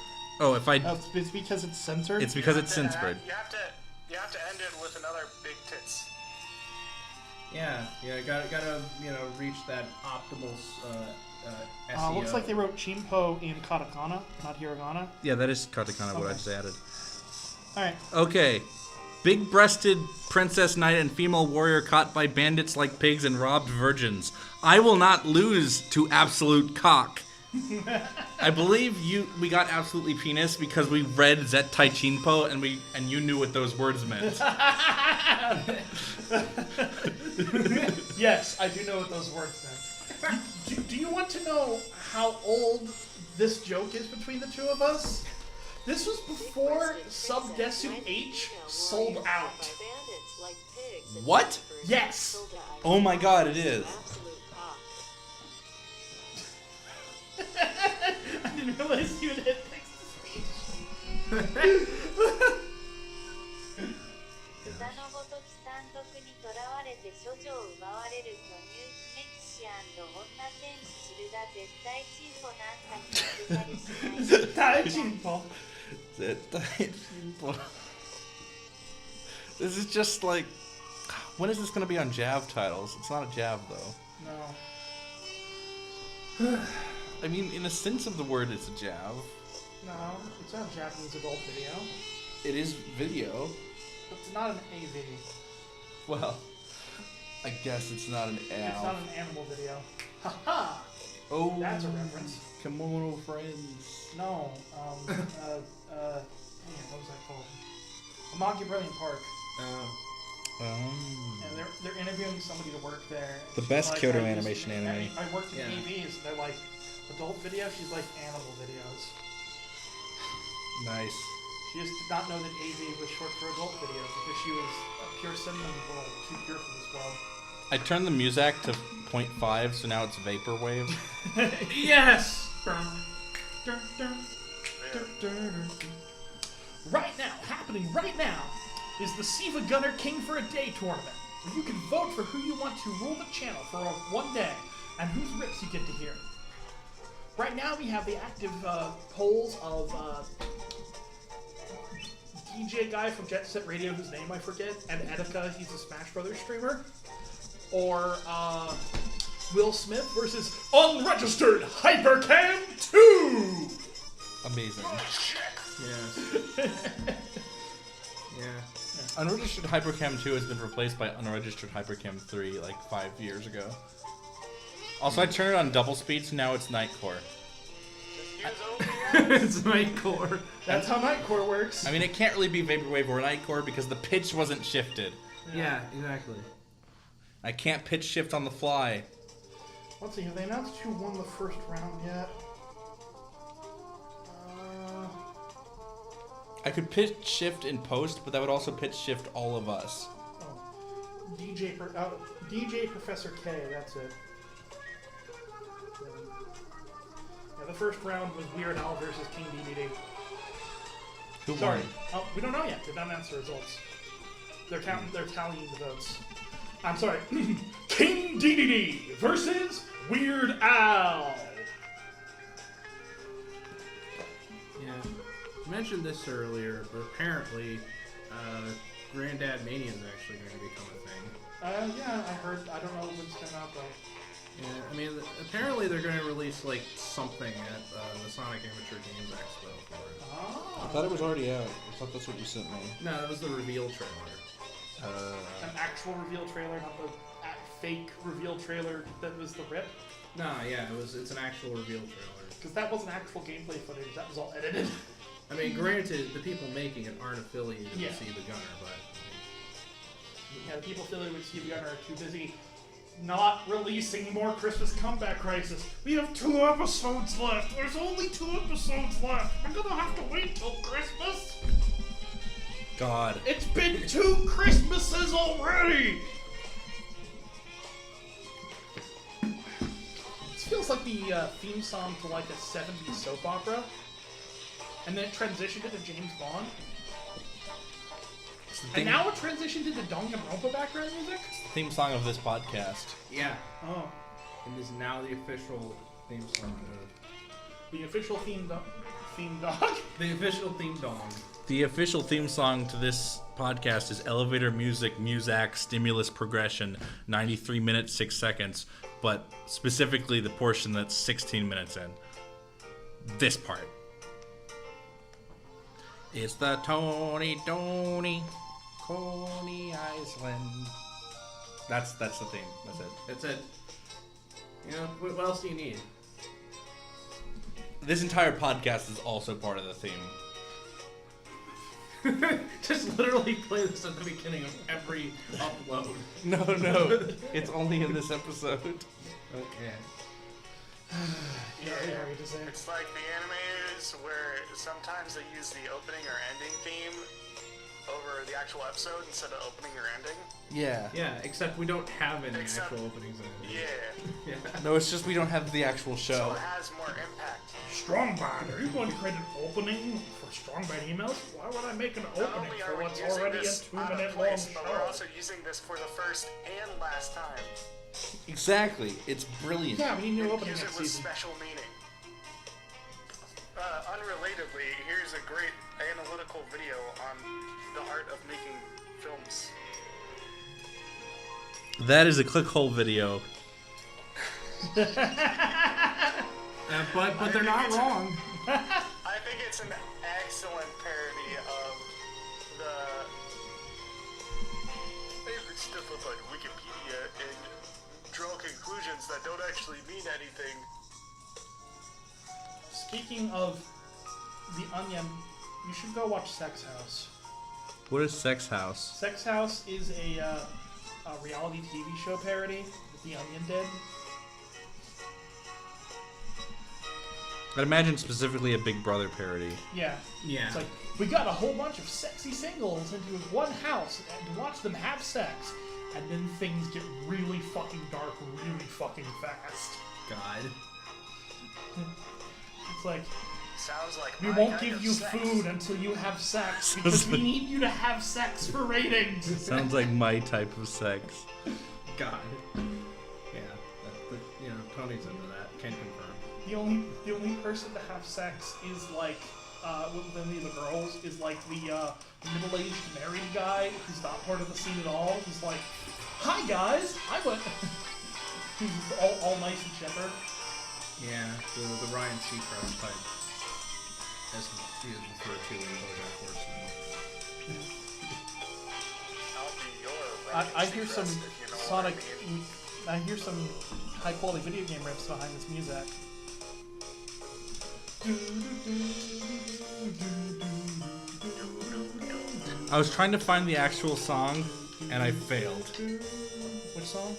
Oh, if I... It's because it's censored? It's because it's censored. You have to end it with another big tits. Yeah, gotta reach that optimal SEO. Looks like they wrote Chimpo in katakana, not hiragana. Yeah, that is katakana what I just added. Alright. Okay. Big-breasted princess knight and female warrior caught by bandits like pigs and robbed virgins. I will not lose to absolute cock. I believe we got absolutely penis because we read Zettai Chinpo and you knew what those words meant. Yes, I do know what those words meant. Do you want to know how old this joke is between the two of us? This was before Subdesu H sold out. What? Yes! Oh my god, it is. I didn't realize you had hit text to speech. This is just like, when is this going to be on Jav titles? It's not a Jav though. No. I mean, in a sense of the word, it's a Jav. No, it's not a Japanese adult video. It is video. But it's not an AV. Well, I guess it's not an Al. It's not an animal video. Haha! Oh, That's a reference. Kimono Friends. No, dang it, what was that called? A Monkey Brilliant Park. And they're interviewing somebody to work there. The She's best like, Kyoto I used animation to- anime. I worked in AVs. They're like adult video. She's like animal videos. Nice. She just did not know that AV was short for adult video because she was a pure cinnamon roll, too pure for this world. I turned the music to 0.5, so now it's vaporwave. Yes! Right now, happening right now, is the Siva Gunner King for a Day tournament, where you can vote for who you want to rule the channel for one day, and whose rips you get to hear. Right now, we have the active polls of DJ guy from Jet Set Radio, whose name I forget, and Etika, he's a Smash Brothers streamer, or Will Smith versus Unregistered Hypercam 2! Amazing. Yes. Yeah. Unregistered Hypercam 2 has been replaced by Unregistered Hypercam 3 like 5 years ago. Also, I turned it on double speed, so now it's Nightcore. It's Nightcore. That's how Nightcore works. I mean, it can't really be Vaporwave or Nightcore because the pitch wasn't shifted. Yeah, exactly. I can't pitch shift on the fly. Let's see, have they announced who won the first round yet? I could pitch shift in post, but that would also pitch shift all of us. DJ Professor K, that's it. Yeah, the first round was Weird Al versus King DBD. Who Sorry. won? Oh, we don't know yet. They don't announce the results. They're tallying the votes. I'm sorry. King DDD versus Weird Al. Yeah, I mentioned this earlier, but apparently, Granddad Mania is actually going to become a thing. Yeah, I heard. I don't know when it's coming out though. Yeah, I mean, apparently they're going to release like something at the Sonic Amateur Games Expo for it. Ah. I thought it was already out. I thought that's what you sent me. No, that was the reveal trailer. An actual reveal trailer, not the fake reveal trailer that was the rip. No, yeah, it's an actual reveal trailer. Because that wasn't actual gameplay footage. That was all edited. I mean, granted, the people making it aren't affiliated Yeah. with See the Gunner, but Yeah, the people affiliated with Steve Gunner are too busy not releasing more Christmas Comeback Crisis. We have 2 episodes left. There's only 2 episodes left. I'm gonna have to wait till Christmas. God. It's been 2 Christmases already. This feels like the theme song to like a 70s soap opera. And then it transitioned into James Bond. And now it transitioned into Danganronpa background music? Theme song of this podcast. yeah, Oh. it is now the official theme song. The official theme dog? The official theme dong. The official theme song to this podcast is Elevator Music Muzak Stimulus Progression, 93 minutes 6 seconds, but specifically the portion that's 16 minutes in. This part. It's the Toni Doni Coney Island. That's the theme. That's it. That's it. You know, what else do you need? This entire podcast is also part of the theme. Just literally play this at the beginning of every upload. No, it's only in this episode. Okay. Yeah, to say it. It's like the animators where sometimes they use the opening or ending theme over the actual episode instead of opening or ending. Yeah. Yeah, except we don't have any Except- actual openings. Yeah, No, it's just we don't have the actual so show. it has more impact. Strongbite, are you going to create an opening for Strongbite emails? Why would I make an Not opening only for are we what's using already a this out of 2-minute long place, but we're show? also using this for the first and last time. Exactly. It's brilliant. Yeah, we need new opening Use it next with season. special meaning. Unrelatedly, here's a great analytical video on the art of making films. That is a clickhole video. But they're not wrong. I think it's an excellent parody of the favorite stuff about Wikipedia and draw conclusions that don't actually mean anything. Speaking of The Onion, you should go watch Sex House. What is Sex House? Sex House is a reality TV show parody that The Onion did. I'd imagine specifically a Big Brother parody. Yeah. Yeah. It's like, we got a whole bunch of sexy singles into one house and watch them have sex. And then things get really fucking dark really fucking fast. God. It's like, Sounds like we my won't kind give of you sex. food until you have sex because we need you to have sex for ratings. Sounds like my type of sex. God. Yeah. You know, Tony's into that. Can confirm. The only person to have sex is like with any of the girls is like the middle-aged married guy who's not part of the scene at all. Who's like, "Hi guys, I went." Who's all nice and chipper. Yeah, the Ryan Seacrest type, as he is referred to in BoJack Horseman. I'll be your I Ryan hear some Seacrest, if you know Sonic. what I mean. I hear some high-quality video game riffs behind this music. I was trying to find the actual song, and I failed. Which song?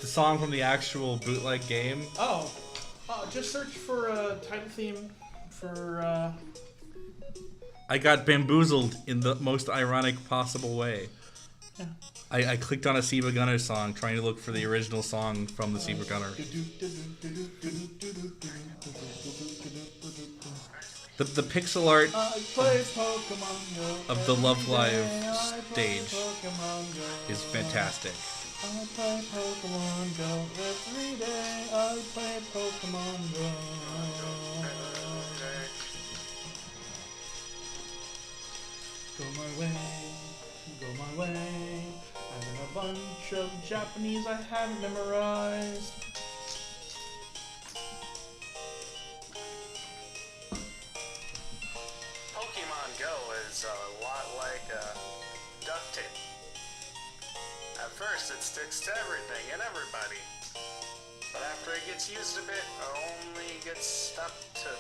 The song from the actual bootleg game. Oh, just search for a title theme for. I got bamboozled in the most ironic possible way. Yeah. I clicked on a Siva Gunner song trying to look for the original song from the Siva Gunner. The pixel art I play Pokemon Go. of the Love every Live day. I play stage Pokemon Go. is fantastic. I play Pokemon Go every day. I play Pokemon Go. Go my way, go my way. I'm in a bunch of Japanese I haven't memorized. Pokemon Go is a lot like duct tape. At first, it sticks to everything and everybody. But after it gets used a bit, it only gets stuck to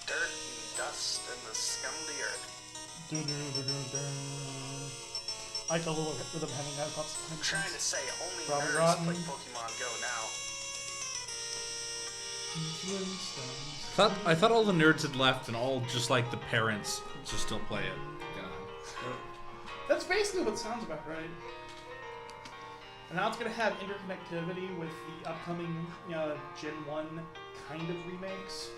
dirt and dust and the scum of the earth. I like the little rhythm having that pops behind I'm the trying scenes. to say only Robbie nerds Rotten. play Pokemon Go now. I thought all the nerds had left and all just like the parents just still play it. That's basically what it sounds about, right? And now it's going to have interconnectivity with the upcoming Gen 1 kind of remakes.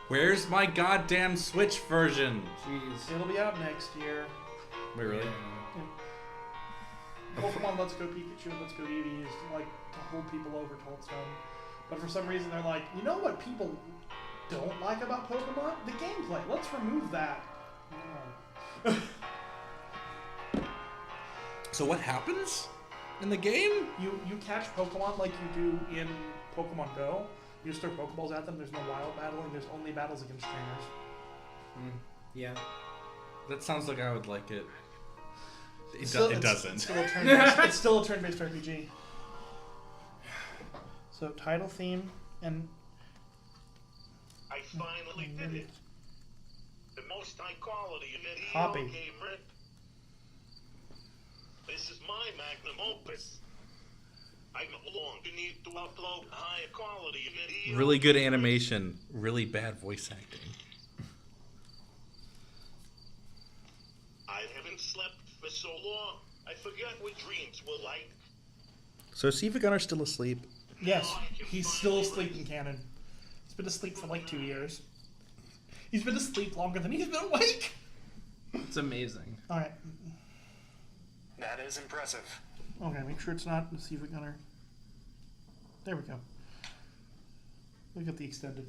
Where's my goddamn Switch version? Jeez. It'll be out next year. Wait, really? Pokemon Let's Go Pikachu and Let's Go Eevee is like to hold people over till it's done. But for some reason they're like, you know what people don't like about Pokemon? The gameplay. Let's remove that. No. So what happens in the game? You catch Pokemon like you do in Pokemon Go. You just throw Pokeballs at them. There's no wild battling. There's only battles against trainers. Yeah. That sounds like I would like it. It It's doesn't. still a turn-based, it's still a turn-based RPG. So title, theme, and I finally did it. The most high quality video Hoppy. game rip. This is my magnum opus. I no longer need to upload high quality video. Really good animation, really bad voice acting. I haven't slept for so long. I forgot what dreams were like. So Siva Gunner's still asleep. yes, he's still asleep in canon. He's been asleep for like 2 years. He's been asleep longer than he's been awake. It's amazing. All right. That is impressive. Okay, make sure it's not the Siva Gunner. There we go. Look at the extended.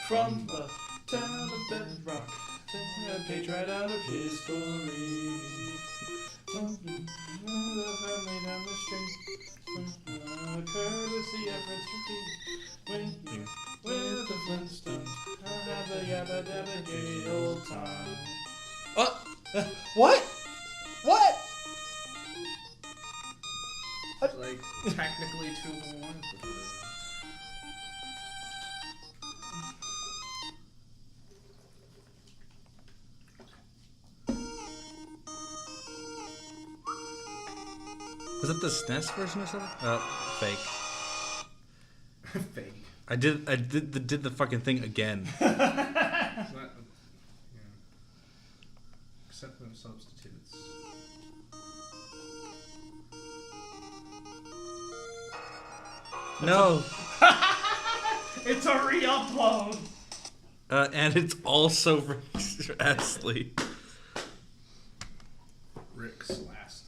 From the town of Bedrock, a page right out of history. Family down the street, courtesy of Mr. P. When you with the Flintstones, I'll have the yabba dabba gay old time. What? What? Like, technically 2-1. Was it the SNES version or something? Oh, fake. Fake. I did the fucking thing again. It's not, yeah. Except for substitutes. No. It's a re-upload. And it's also Rick Astley. Rick Slastley.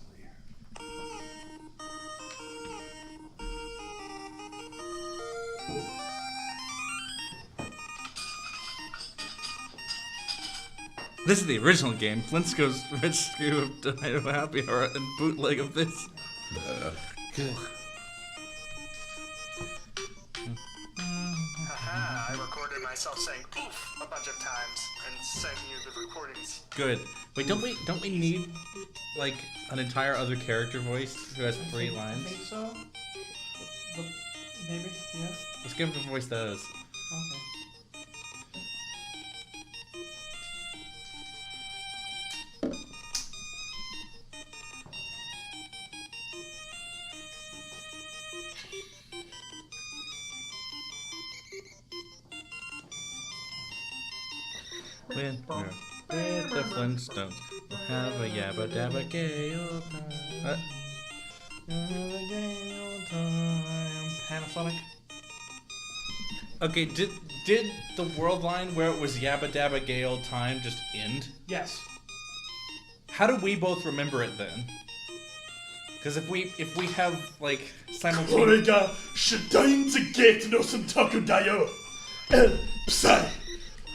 This is the original game. Flintstone's Rescue of Dino Happy Hour and bootleg of this. Haha, I recorded myself saying oof a bunch of times and sent you the recordings. Good. Wait, don't we need like an entire other character voice who has 3 I lines? think so. But maybe, yeah. Let's give him a voice those. Okay. When? Yeah. With the Flintstones, we'll have a yabba dabba gay old time. Panasonic. Okay, did the world line where it was yabba dabba gay old time just end? Yes. How do we both remember it then? Because if we have like simultaneous, Orega shadain to get no some taco dayo. El psi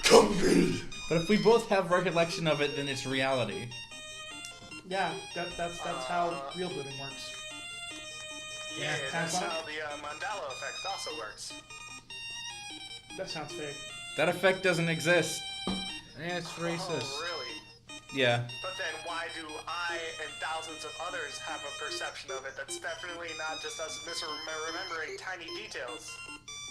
kongri. but if we both have recollection of it, then it's reality. Yeah, that's how real booting works. Yeah, that's Panasonic? how the Mandela effect also works. That sounds fake. That effect doesn't exist. Yeah, it's racist. Oh, really? Yeah. But then why do I and thousands of others have a perception of it that's definitely not just us misremembering tiny details?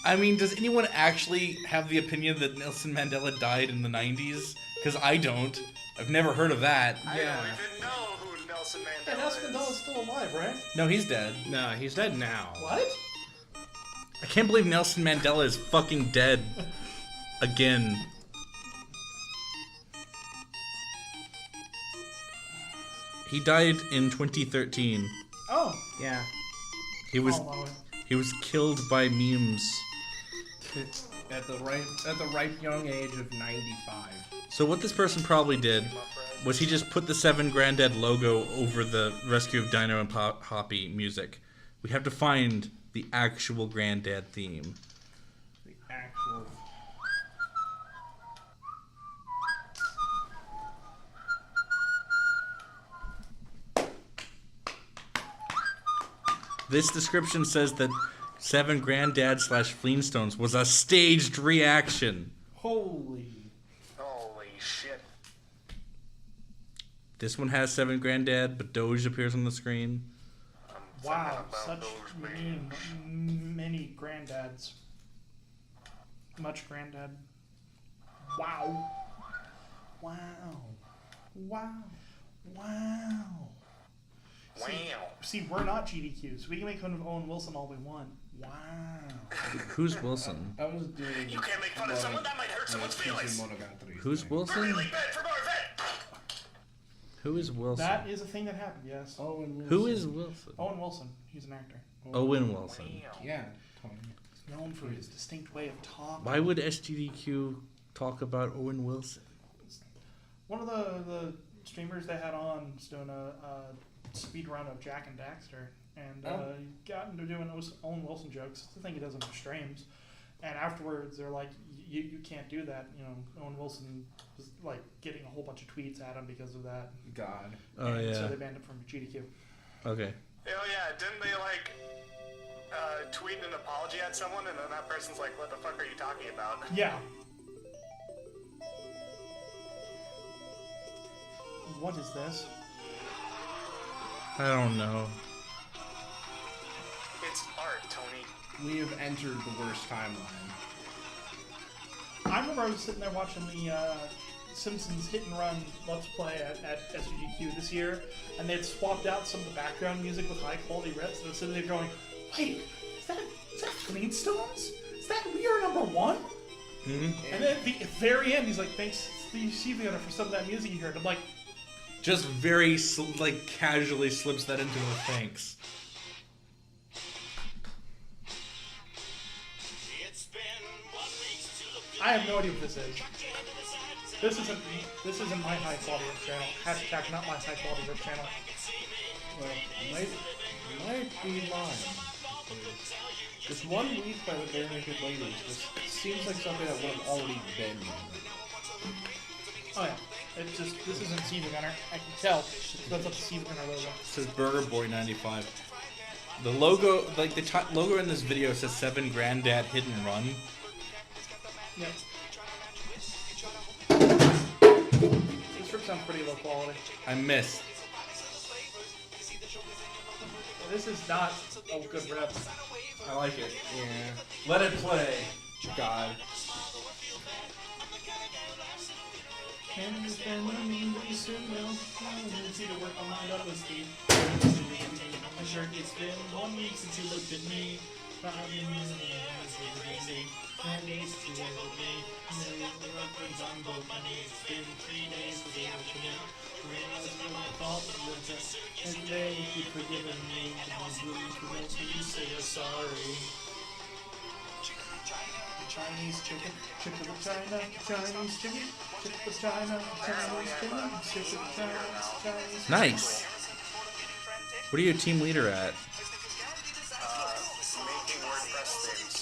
I mean, does anyone actually have the opinion that Nelson Mandela died in the 90s? Because I don't. I've never heard of that. I don't even know who Nelson Mandela And Nelson is. Mandela's still alive, right? No, he's dead. No, he's dead now. What? I can't believe Nelson Mandela is fucking dead. Again. He died in 2013. Oh. Yeah. He was I'll allow it. he was killed by memes. At the ripe young age of 95. So what this person probably did was he just put the Seven Granddad logo over the Rescue of Dino and Hoppy music. We have to find the actual Granddad theme. The actual. This description says that Seven Granddad / Flintstones was a staged reaction. Holy. Holy shit. This one has Seven Granddad, but Doge appears on the screen. Wow. About Such those many granddads. Much granddad. Wow. Wow. Wow. Wow. Wow. See, we're not GDQs. We can make fun of Owen Wilson all we want. Wow. Who's Wilson? I was doing. You can't make fun of someone that might hurt someone's feelings. Who's Wilson? Really bad for more vet. Who is Wilson? That is a thing that happened, yes. Owen Wilson. Who is Wilson? Owen Wilson. He's an actor. Owen Wilson. Yeah, Tony. He's known for his distinct way of talking. Why would SGDQ talk about Owen Wilson? One of the streamers they had on was doing a speed run of Jack and Daxter, and he got into doing Owen Wilson jokes. It's the thing he does on his streams. And afterwards, they're like, you can't do that. You know, Owen Wilson was like getting a whole bunch of tweets at him because of that. God. Oh, and yeah. So they banned him from GDQ. Okay. Oh yeah, didn't they like tweet an apology at someone and then that person's like, what the fuck are you talking about? Yeah. What is this? I don't know. It's art, Tony. We have entered the worst timeline. I remember I was sitting there watching the Simpsons Hit and Run Let's Play at SGDQ this year, and they had swapped out some of the background music with high quality rips, and I was sitting there going, wait, is that Flintstones? Is that We Are Number One? Mm-hmm. And then at the very end, he's like, thanks, Steve Seavener, for some of that music you heard. I'm like, Just very, like, casually slips that into the thanks. I have no idea what this is. This isn't my high quality rip channel. Hashtag not my high quality rip channel. Well, might be mine. This one week by the Bare Naked Ladies just seems like something that would have already been. Oh yeah, it's just this isn't Steve Gunner. I can tell. That's not the Steve Gunner logo. It says Burger Boy 95. The logo, like the logo in this video says Seven Granddad Hit and Run. Yep. This rip sounds pretty low quality. I missed. This is not a good rip. I like it. Yeah. Let it play. God. Can you spend money really soon? Well, I need to work on my double speed. I'm sure it's been 1 week since you looked at me. And each together me, million workers on both my knees. Been 3 days with the afternoon. Realized when I thought it was just, and today you've forgiven me. And I was willing to let you say you're sorry. Chinese chicken, chicken with China, Chinese chicken, chicken with China, Chinese chicken, chicken with China, Chinese. Nice. What are you a team leader at? Making WordPress themes.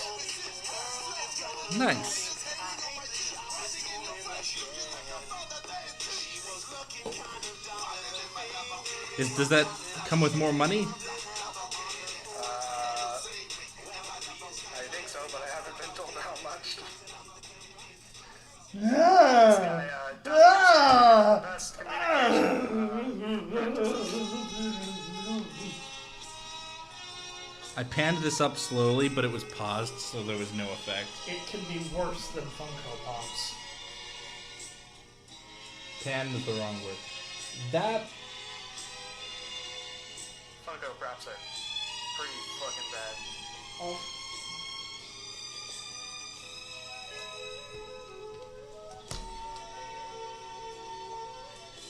Nice. Does that come with more money? I think so, but I haven't been told how much. Best I panned this up slowly, but it was paused, so there was no effect. It can be worse than Funko Pops. Pan was the wrong word. That Funko Pops are pretty fucking bad. Oh.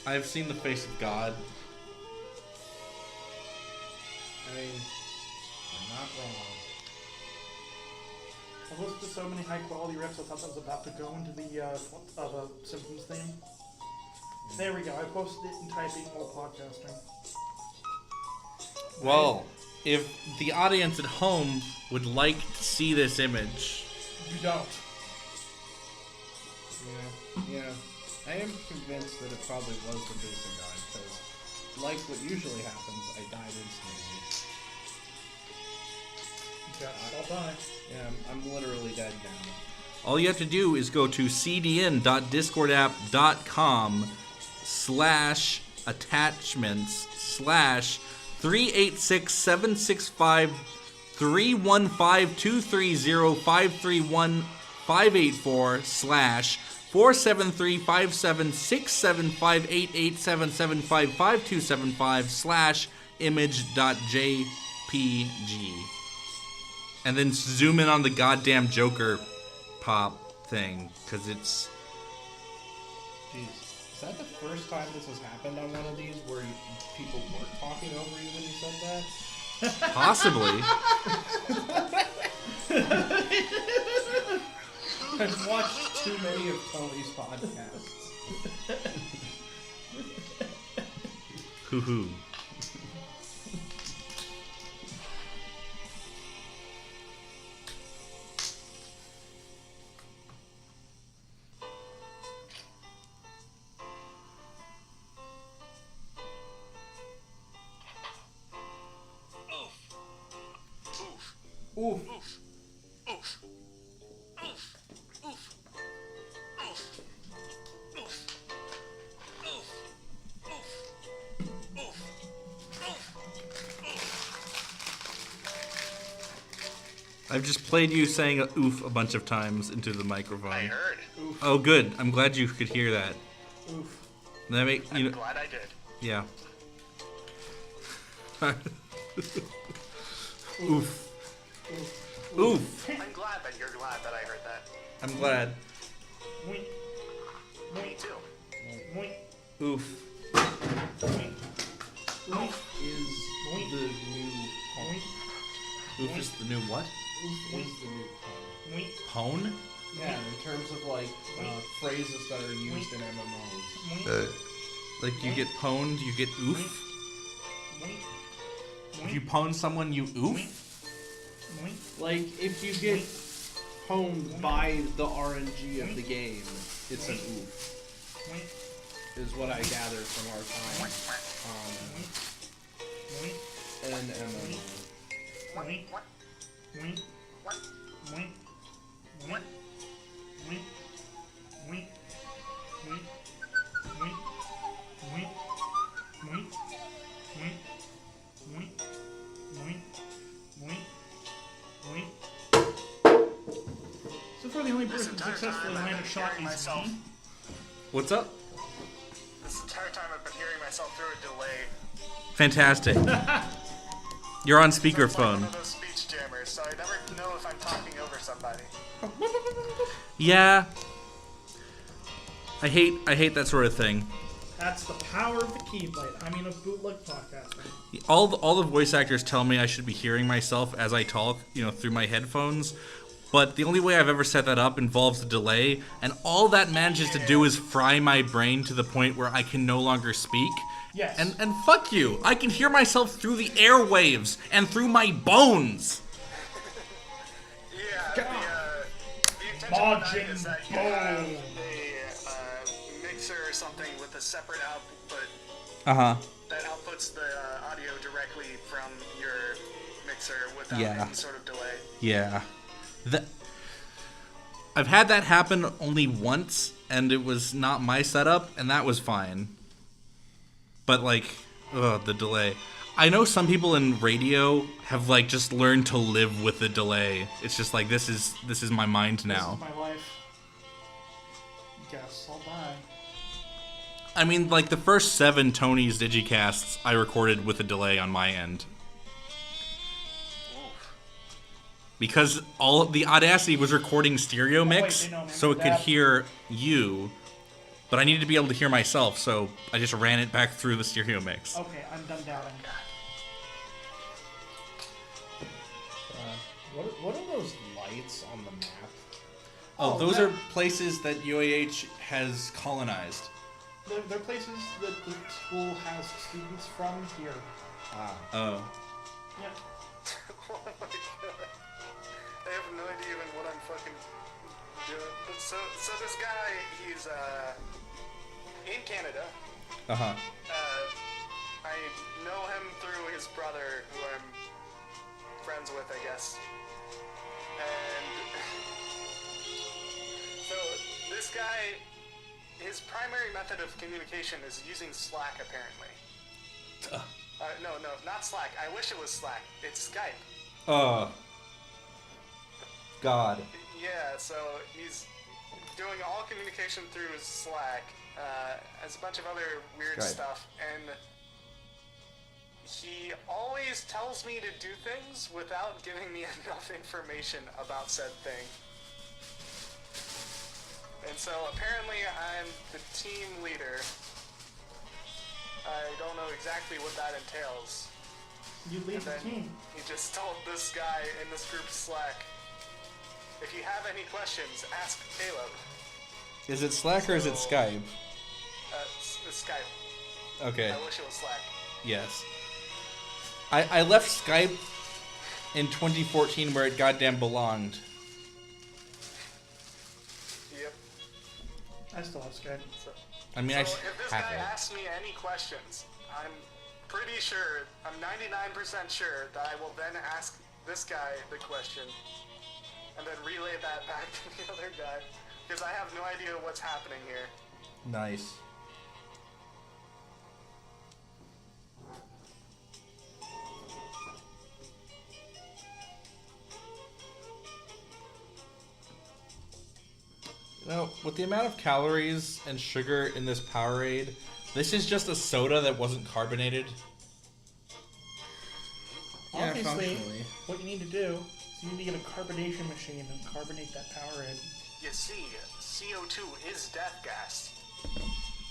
I've seen the face of God. I mean, you're not wrong. I've listened to so many high quality riffs, I thought that was about to go into the Simpsons theme. There we go, I posted it in typing while podcasting. Well, if the audience at home would like to see this image, You don't. Yeah. I am convinced that it probably was the face of God, because, like what usually happens, I died instantly. I'll die. Yeah, I'm literally dead now. all you have to do is go to cdn.discord.com/attachments/386-765-315-473-574/473-577-585-275/image.jpg. And then zoom in on the goddamn Joker pop thing, because it's... Jeez, is that the first time this has happened on one of these where people weren't talking over you when you said that? Possibly. I've watched too many of Tony's podcasts. Hoo-hoo. Oof. I've just played you saying oof a bunch of times into the microphone. I heard. Oh, good. I'm glad you could hear that. Oof. That make you I'm know. glad I did. Yeah. Oof. Oof. I'm glad that you're glad that I heard that. I'm glad. Wink. Me too. Wink. Oof. Wink. Oof is the new Wink. Oof is the new what? Oof is the new pun. Wink. Pwn? Yeah, in terms of like phrases that are used in MMOs. Wink. Like you get pwned, you get oof? Wink. If you pwn someone, you oof? Wink. Like if you get honed by the RNG of the game, it's an oof. Wink. Is what I gathered from our time Wink. on an MMO. Wink. Wink. Wink. Wink. Wink. Wink. Wink. Wink. Wink. Wink. Wink. Wink. Wink. Wink. Wink. So far, the only person who successfully landed a shot is myself. me. What's up? This entire time I've been hearing myself through a delay. Fantastic. You're on It's like one speakerphone. of those speech jammers. so I never know if I'm talking over somebody. Yeah. I hate that sort of thing. That's the power of the Keyblade. I mean, of bootleg podcasting. All the voice actors tell me I should be hearing myself as I talk, through my headphones. But the only way I've ever set that up involves a delay, and all that manages to do is fry my brain to the point where I can no longer speak. Yes. And fuck you. I can hear myself through the airwaves and through my bones. Yeah, the intention of that is that you have a mixer or something with a separate output Uh-huh. that outputs the audio directly from your mixer without Yeah. any sort of delay. Yeah. I've had that happen only once, and it was not my setup, and that was fine. But, the delay. I know some people in radio have, just learned to live with the delay. It's just this is my mind now. This is my life. Guess I'll die. I mean, the first 7 Tony's Digicasts I recorded with a delay on my end. Because all the Audacity was recording stereo mix, so it could hear you, but I needed to be able to hear myself, so I just ran it back through the stereo mix. Okay, I'm done doubting. What are those lights on the map? Oh, those are places that UAH has colonized. They're places that the school has students from here. Oh. Yeah. Oh my god. I have no idea even what I'm fucking doing. But so this guy, he's in Canada. Uh-huh. I know him through his brother, who I'm friends with, I guess. And so this guy, his primary method of communication is using Slack, apparently. No, not Slack. I wish it was Slack. It's Skype. God. Yeah, so he's doing all communication through Slack, as a bunch of other weird Skype. stuff, and he always tells me to do things without giving me enough information about said thing. And so apparently I'm the team leader. I don't know exactly what that entails. You lead And the then team. he just told this guy in this group Slack, if you have any questions, ask Caleb. Is it Slack or is it Skype? It's Skype. Okay. I wish it was Slack. Yes. I left Skype in 2014 where it goddamn belonged. Yep. I still have Skype. I mean, So I if this have guy it. asks me any questions, I'm pretty sure, I'm 99% sure that I will then ask this guy the question and then relay that back to the other guy, because I have no idea what's happening here. Nice. With the amount of calories and sugar in this Powerade, this is just a soda that wasn't carbonated. Yeah, Obviously, functionally. what you need to do is you need to get a carbonation machine and carbonate that Powerade. You see, CO2 is death gas.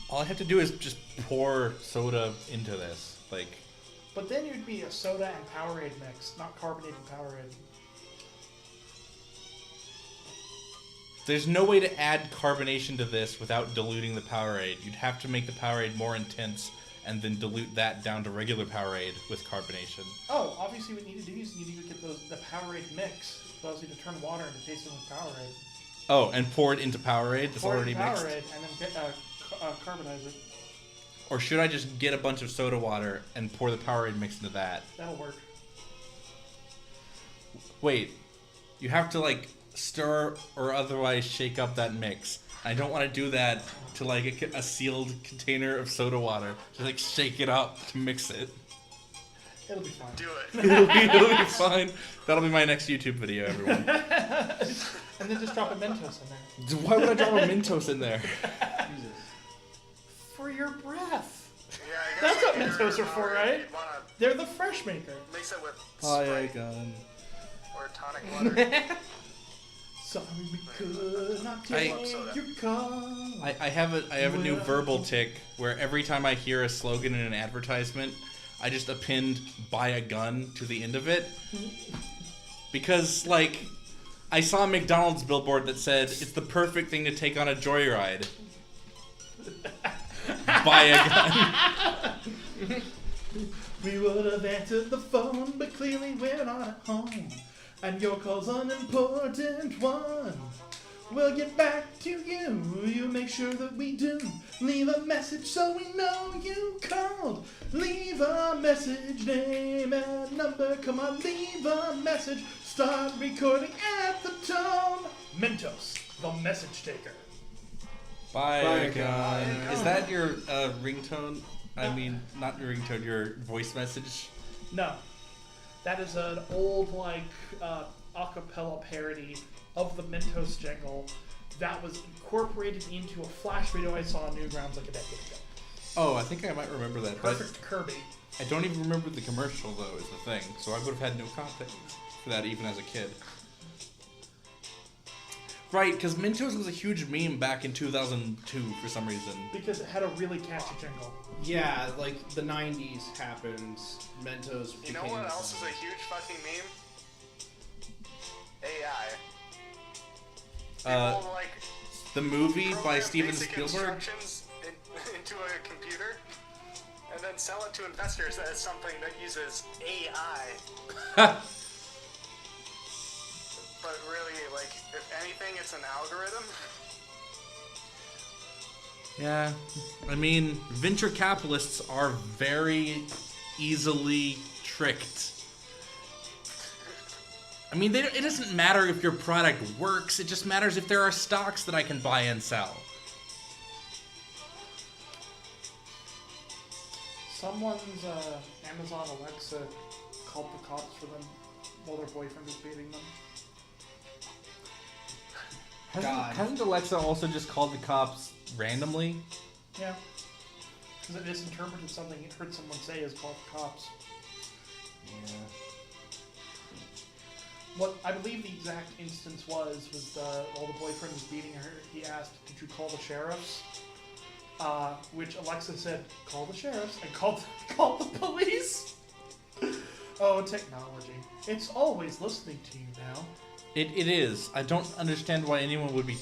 All I have to do is just pour soda into this. But then you'd be a soda and Powerade mix, not carbonated Powerade. There's no way to add carbonation to this without diluting the Powerade. You'd have to make the Powerade more intense and then dilute that down to regular Powerade with carbonation. Oh, obviously what you need to do is you need to get the Powerade mix. It allows you to turn water into tasting with Powerade. Oh, and pour it into Powerade that's Pour it already in mixed? Powerade and then get, carbonize it. Or should I just get a bunch of soda water and pour the Powerade mix into that? That'll work. Wait, you have to stir or otherwise shake up that mix. I don't want to do that to a sealed container of soda water. Just shake it up to mix it. It'll be fine. Do it. It'll be fine. That'll be my next YouTube video, everyone. And then just drop a Mentos in there. Why would I drop a Mentos in there? For your breath. Yeah, I That's guess what if you're Mentos are for, Powerade, right? you'd wanna They're the fresh maker. mix it with Oh, Sprite gun. or tonic water. Sorry we could not take your call. I have a new verbal tick where every time I hear a slogan in an advertisement, I just append "buy a gun" to the end of it. Because, like, I saw a McDonald's billboard that said, "It's the perfect thing to take on a joyride." Buy a gun. We would have answered the phone, but clearly we're not at home. And your call's an important one. We'll get back to you. You make sure that we do. Leave a message so we know you called. Leave a message, name and number. Come on, leave a message. Start recording at the tone. Mentos, the message taker. Buy a gun. Is that your ringtone? I mean, not your ringtone, your voice message? No. That is an old, like, acapella parody of the Mentos jingle that was incorporated into a Flash video I saw on Newgrounds like a decade ago. Oh, I think I might remember that. Perfect Kirby. I don't even remember the commercial, though, is the thing. So I would have had no context for that even as a kid. Right, because Mentos was a huge meme back in 2002 for some reason. Because it had a really catchy jingle. Yeah, like the 90s happened. Mentos You know became what else is a huge fucking meme? AI. People, like, The movie by program Steven basic Spielberg? instructions into a computer and then sell it to investors as something that uses AI. But really, like, if anything, it's an algorithm. Yeah, I mean, venture capitalists are very easily tricked. I mean, it doesn't matter if your product works, it just matters if there are stocks that I can buy and sell. Someone's Amazon Alexa called the cops for them while their boyfriend was beating them. Hasn't Alexa also just called the cops randomly? Yeah. Because it misinterpreted something it heard someone say as called the cops. Yeah. What I believe the exact instance was while the boyfriend was beating her, he asked, "Did you call the sheriffs?" Which Alexa said, "Call the sheriffs," and called the police. Oh, technology! It's always listening to you now. It is. I don't understand why anyone would be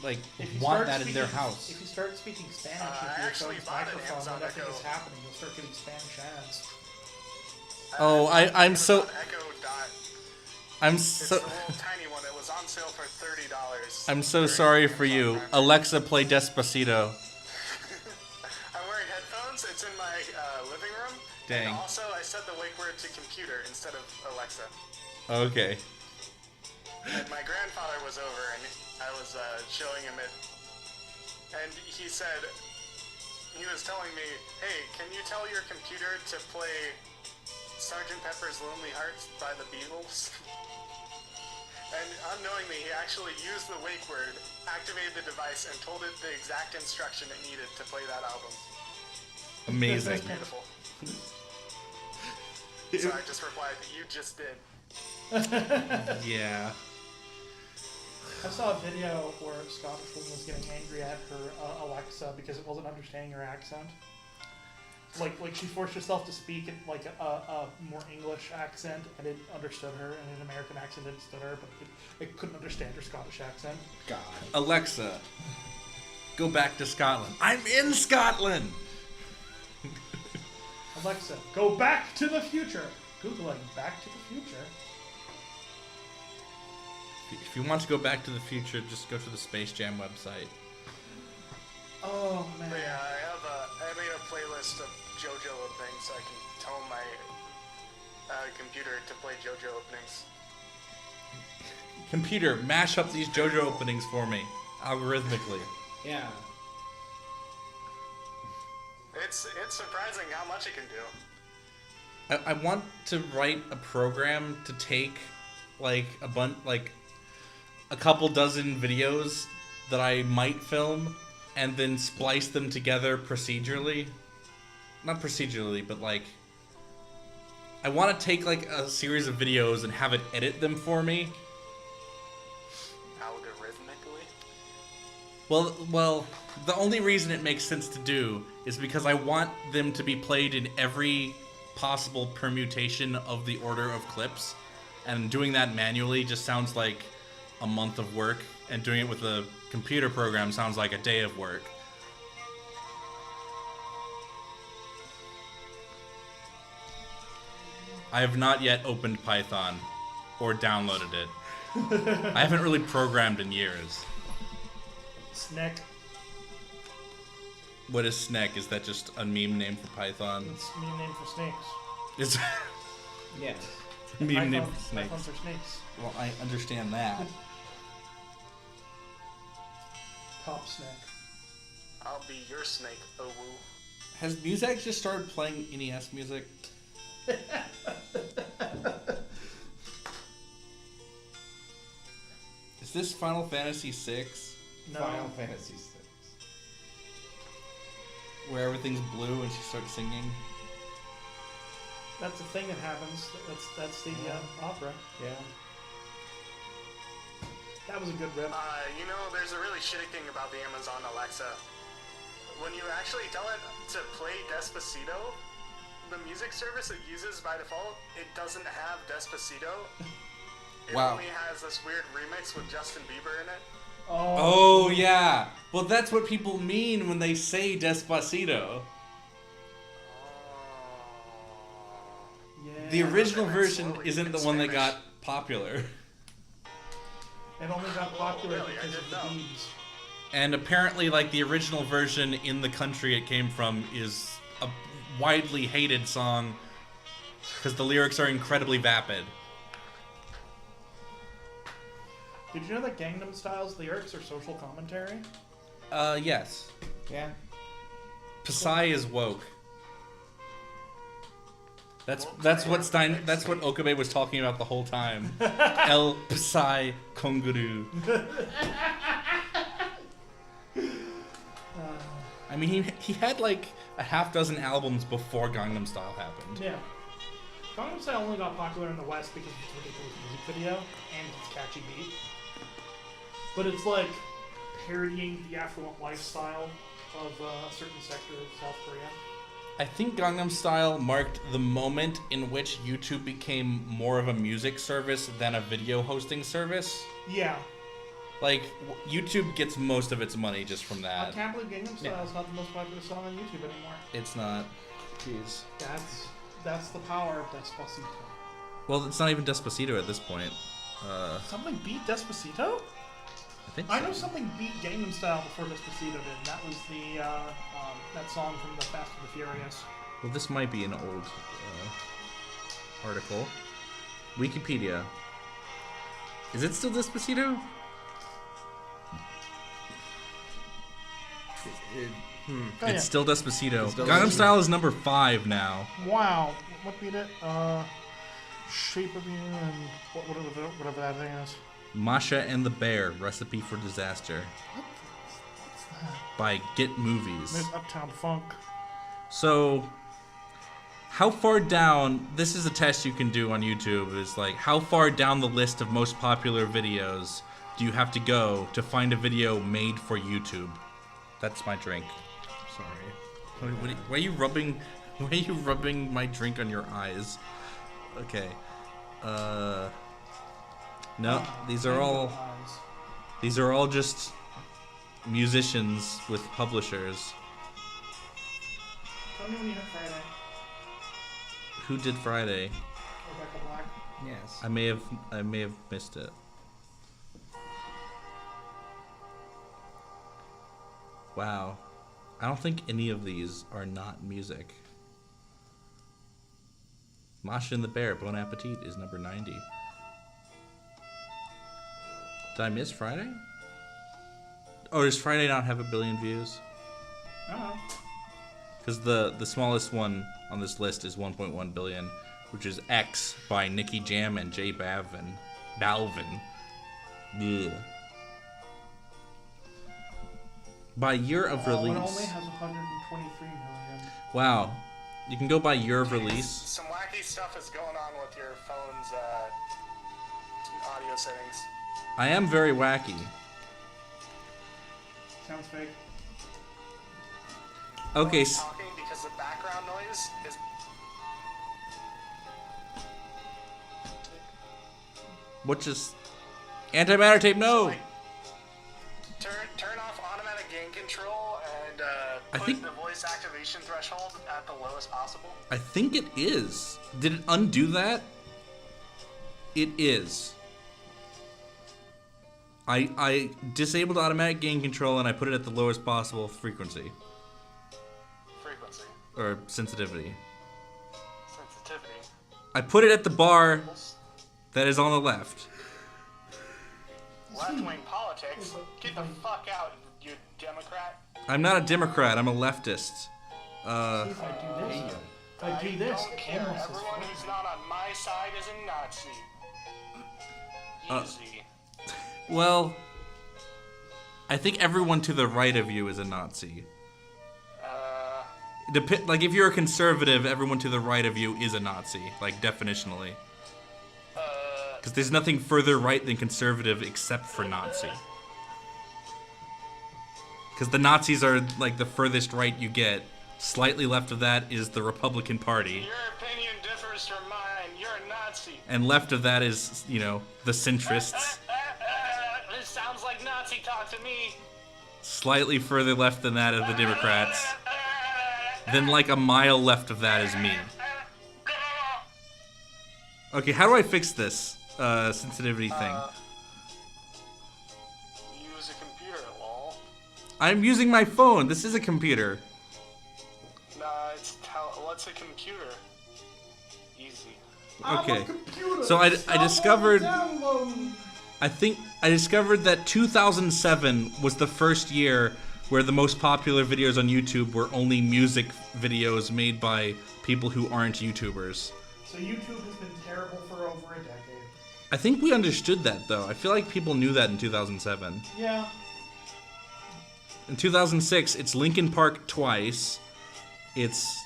like want that in their house. If you start speaking Spanish into I your actually phone's bought an microphone Amazon when nothing Echo. is happening, you'll start getting Spanish ads. Oh, I'm so Echo Dot. I'm It's so the little tiny one. It was on sale for $30. I'm so sorry for you. Alexa, play Despacito. I'm wearing headphones. It's in my living room. Dang. And also, I set the wake word to computer instead of Alexa. Okay. And my grandfather was over, and I was showing him it. And he said, he was telling me, "Hey, can you tell your computer to play Sgt. Pepper's Lonely Hearts by the Beatles?" And unknowingly, he actually used the wake word, activated the device, and told it the exact instruction it needed to play that album. Amazing. Beautiful. So I just replied, "You just did." Yeah. I saw a video where a Scottish woman was getting angry at her Alexa because it wasn't understanding her accent. Like she forced herself to speak in like a more English accent, and it understood her, and an American accent understood her, but it couldn't understand her Scottish accent. God. Alexa, go back to Scotland. I'm in Scotland. Alexa, go back to the future. Googling Back to the Future. If you want to go back to the future, just go to the Space Jam website. Oh man. But yeah, I made a playlist of JoJo openings so I can tell my computer to play JoJo openings. Computer, mash up these JoJo openings for me, algorithmically. Yeah. It's surprising how much it can do. I want to write a program to take like a couple dozen videos that I might film and then splice them together procedurally. Not procedurally, but like I want to take like a series of videos and have it edit them for me. Algorithmically? Well, the only reason it makes sense to do is because I want them to be played in every possible permutation of the order of clips, and doing that manually just sounds like a month of work, and doing it with a computer program sounds like a day of work. I have not yet opened Python or downloaded it. I haven't really programmed in years. Snick. What is Snek? Is that just a meme name for Python? It's a meme name for snakes. It's Yes. a meme name for snakes. Pythons are snakes. Well, I understand that. Top snake. I'll be your snake, oh woo. Has Muzak just started playing NES music? Is this Final Fantasy VI? No. Final Fantasy VI. Where everything's blue and she starts singing? That's a thing that happens. That's the opera. Yeah. That was a good rip. You know, there's a really shitty thing about the Amazon Alexa. When you actually tell it to play Despacito, the music service it uses by default, it doesn't have Despacito. It Wow. only has this weird remix with Justin Bieber in it. Oh, yeah. Well, that's what people mean when they say Despacito. Yeah. The original That's version slowly isn't in the one that Spanish. got popular. It only got popular really? I because of didn't the know. beads. And apparently, like, the original version in the country it came from is a widely hated song because the lyrics are incredibly vapid. Did you know that Gangnam Style's lyrics are social commentary? Yes. Yeah. Psy is woke. That's what Okabe was talking about the whole time. El Psy Konguru. I mean, he had like a half dozen albums before Gangnam Style happened. Yeah. Gangnam Style only got popular in the West because of its ridiculous music video and its catchy beat. But it's like parodying the affluent lifestyle of a certain sector of South Korea. I think Gangnam Style marked the moment in which YouTube became more of a music service than a video hosting service. Yeah. Like, YouTube gets most of its money just from I that. can't believe Gangnam Style is not the most popular song on YouTube anymore. It's not. Jeez. That's the power of Despacito. Well, it's not even Despacito at this point. Something beat Despacito? I think I so. know something beat Gangnam Style before Despacito did. That was the that song from the Fast and the Furious. Well, this might be an old article. Wikipedia. Is it still Despacito? Oh, It's still Despacito. still Gangnam Despacito. Style is number 5 now. Wow. What beat it? Shape of You and whatever that thing is. Masha and the Bear, Recipe for Disaster. What's that? By Get Movies. There's Uptown Funk. So, how far down, this is a test you can do on YouTube, is like, how far down the list of most popular videos do you have to go to find a video made for YouTube? That's my drink. Sorry. Why are you rubbing my drink on your eyes? Okay. No, these are all just musicians with publishers. Tell me when you have Friday. Who did Friday? Rebecca Black. Yes. I may have missed it. Wow. I don't think any of these are not music. Masha and the Bear, Bon Appetit is number 90. Did I miss Friday? Or does Friday not have 1 billion views? I don't know. Because the smallest one on this list is 1.1 billion, which is X by Nicky Jam and J Balvin. Blech. By year of It release. only has 123 million. Wow. You can go by year of release. Some wacky wacky stuff is going on with your phone's audio settings. I am very wacky. Sounds fake. Okay. Talking because the background noise is. What just antimatter tape? No. Turn off automatic gain control and I put think- the voice activation threshold at the lowest possible. I think it is. Did it undo that? It is. I disabled automatic gain control and I put it at the lowest possible frequency Frequency. or sensitivity. Sensitivity. I put it at the bar that is on the left. Left-wing politics. Get the fuck out, you Democrat. I'm not a Democrat. I'm a leftist. See if I do this. If I do this, don't care. almost as Everyone fake. who's not on my side is a Nazi. Easy. Well, I think everyone to the right of you is a Nazi. Like if you're a conservative, everyone to the right of you is a Nazi, like definitionally. Because there's nothing further right than conservative except for Nazi. Because the Nazis are like the furthest right you get. Slightly left of that is the Republican Party. Your opinion differs from mine. You're a Nazi. And left of that is, you know, the centrists. This sounds like Nazi talk to me. Slightly further left than that is the Democrats. Then like a mile left of that is me. Okay, how do I fix this sensitivity thing? Use a computer, lol. I'm using my phone. This is a computer. Nah, what's a computer? Easy. Okay. So I discovered. I discovered that 2007 was the first year where the most popular videos on YouTube were only music videos made by people who aren't YouTubers. So YouTube has been terrible for over a decade. I think we understood that though. I feel like people knew that in 2007. Yeah. In 2006, it's Linkin Park twice. It's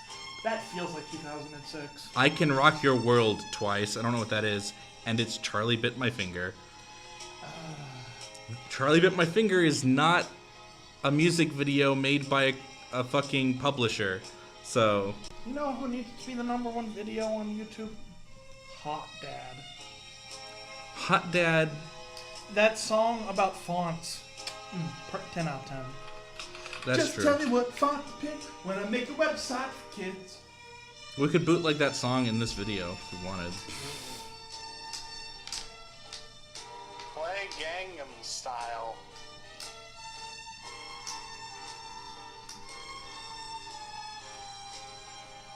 That feels like 2006. I Can Rock Your World twice. I don't know what that is. And it's Charlie Bit My Finger. Charlie Bit My Finger is not a music video made by a fucking publisher. So, You know who needs to be the #1 video on YouTube? Hot Dad. Hot Dad. That song about fonts. 10 out of 10. That's Just true. tell me what font to pick when I make a website for kids. We could bootleg that song in this video if we wanted. Play Gangnam Style.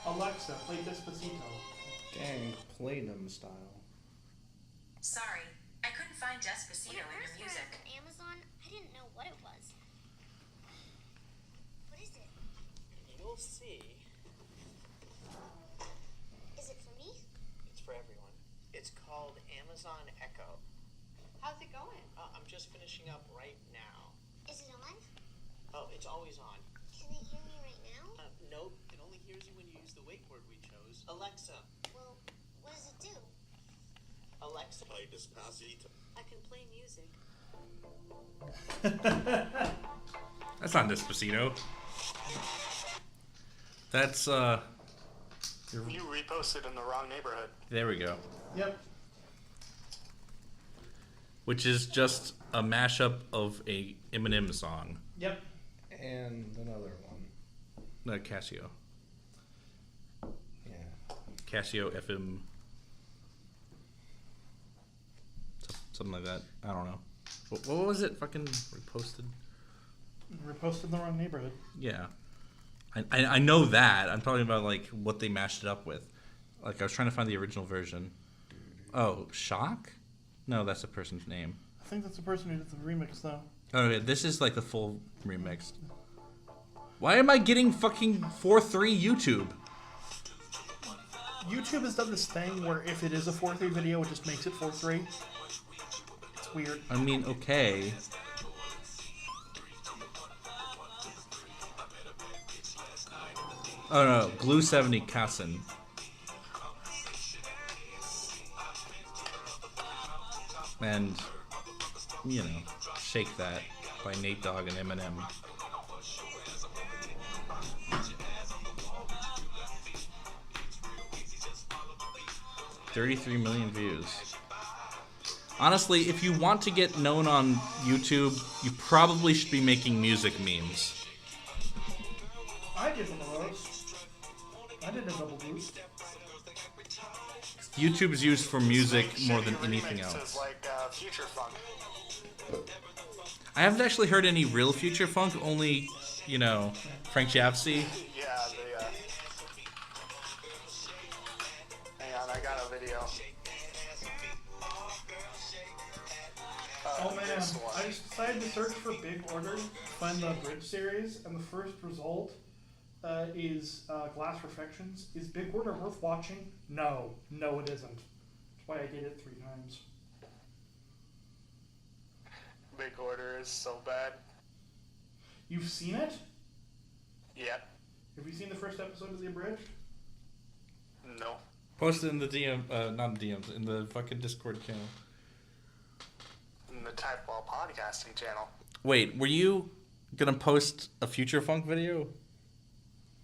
Alexa, play Despacito. Dang, Platinum style. Sorry, I couldn't find Despacito in your music. Amazon? I didn't know what it was. What is it? You'll see. Is it for me? It's for everyone. It's called Amazon Echo. How's it going? I'm just finishing up right now. Is it on? Oh, it's always on. Can it hear me right now? Nope, it only hears you when you use the wake word we chose. Alexa. Well, what does it do? Alexa. Play Despacito. I can play music. That's not Despacito. That's, You reposted in the wrong neighborhood. there we go. Yep. Which is just a mashup of a Eminem song. Yep. And another one. No, Casio. Yeah. Casio FM. Something like that. I don't know. What was it? Fucking reposted? Reposted in the wrong neighborhood. Yeah. I know that. I'm talking about like what they mashed it up with. Like I was trying to find the original version. Oh, Shock? No, that's the person's name. I think that's the person who did the remix, though. Oh, yeah, this is like the full remix. Why am I getting fucking 4.3 YouTube? YouTube has done this thing where if it is a 4.3 video, it just makes it 4.3. It's weird. I mean, okay. Oh no, Blue 70 Kassen. And, you know, Shake That by Nate Dogg and Eminem. $33 million views. Honestly, if you want to get known on YouTube, you probably should be making music memes. I did one of those. I did a double boost. YouTube is used for music more than anything Remixes else. like Future Funk. I haven't actually heard any real Future Funk, only, you know, Frank Javsey. Yeah, the. Hang on, I got a video. Oh man, This one. I just decided to search for Big Order, find the Bridge series, and the first result is Glass Reflections. Is Big Order worth watching? No. No, it isn't. That's why I did it 3 times. Big Order is so bad. You've seen it? Yep. Have you seen the first episode of The Abridged? No. Post it in the DM, not DMs, in the fucking Discord channel. In the Typewell podcasting channel. Wait, were you gonna post a Future Funk video?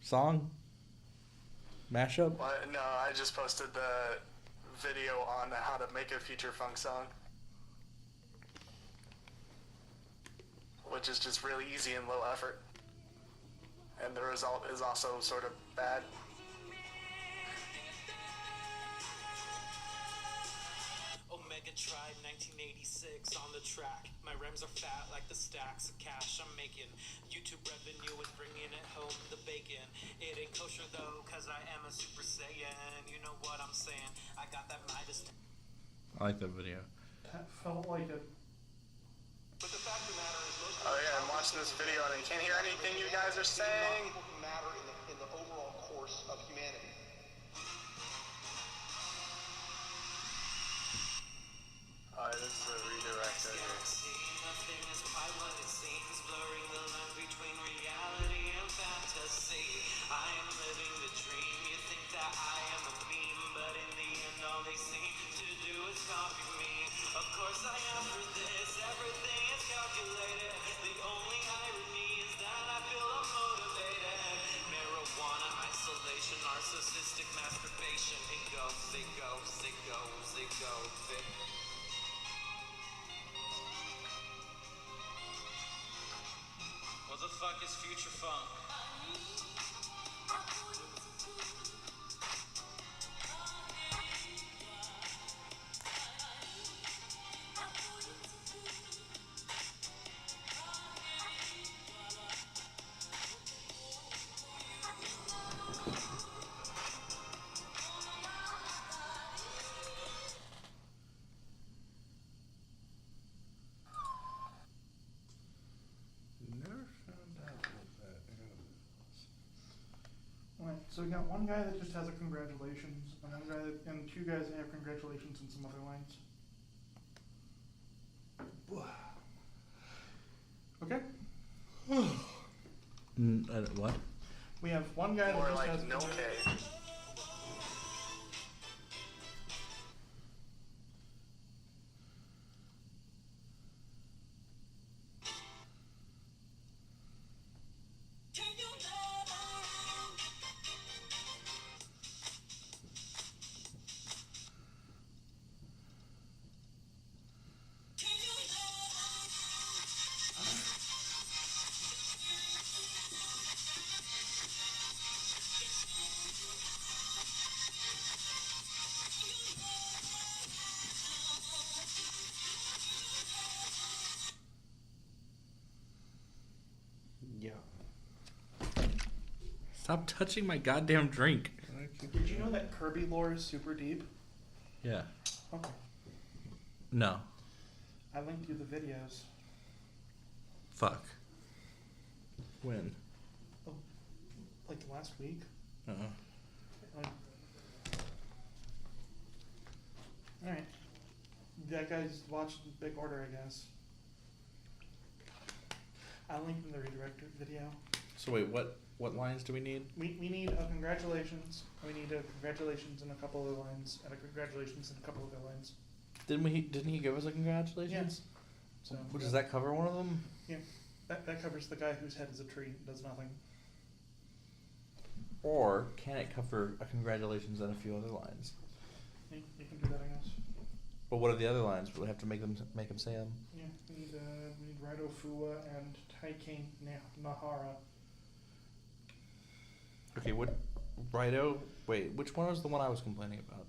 Song? Mashup? What? No, I just posted the video on how to make a Future Funk song. Which is just really easy and low effort. And the result is also sort of bad. Omega tried 1986 on the track. My rims are fat like the stacks of cash I'm making. YouTube revenue is bringing it home, the bacon. It ain't kosher though, cause I am a Super Saiyan. You know what I'm saying? I got that Midas. I like that video. That felt like a... But the fact of the matter is, most Oh yeah, I'm watching this video and I can't hear anything you guys are saying. people who matter in the overall course of humanity. Alright, this is a redirect right here. Nothing is quite what it seems, blurring the line between reality and fantasy. I am living the dream. You think that I am a meme, but in the end, all they seem to do is copy me. Of course, I am for this. Everything is calculated. The only irony is that I feel unmotivated. Marijuana, isolation, narcissistic masturbation. It goes, it goes, it goes, it goes, it goes. What the fuck is Future Funk? Never found out what that is. Right, so we got one guy that just has a congratulations, and one guy that, and 2 guys that have congratulations and some other lines. Okay? What? We have one guy that More just like has no K. Yeah. Stop touching my goddamn drink. Did you know that Kirby lore is super deep? Yeah. Okay. No. I linked you the videos. Fuck. When? Like last week. Like, alright. That guy's watched Big Order, I guess. I linked in the redirected video. So wait, what lines do we need? We need a congratulations. We need a congratulations and a couple other lines, and a congratulations and a couple other lines. Didn't he give us a congratulations? So Does that cover one of them? Yeah, that covers the guy whose head is a tree and does nothing. Or can it cover a congratulations and a few other lines? You can do that, I guess. But what are the other lines? We have to make him say them. Yeah, we need Raido Fua and Taikane Nahara. Okay, what Rido? Wait, which one was the one I was complaining about?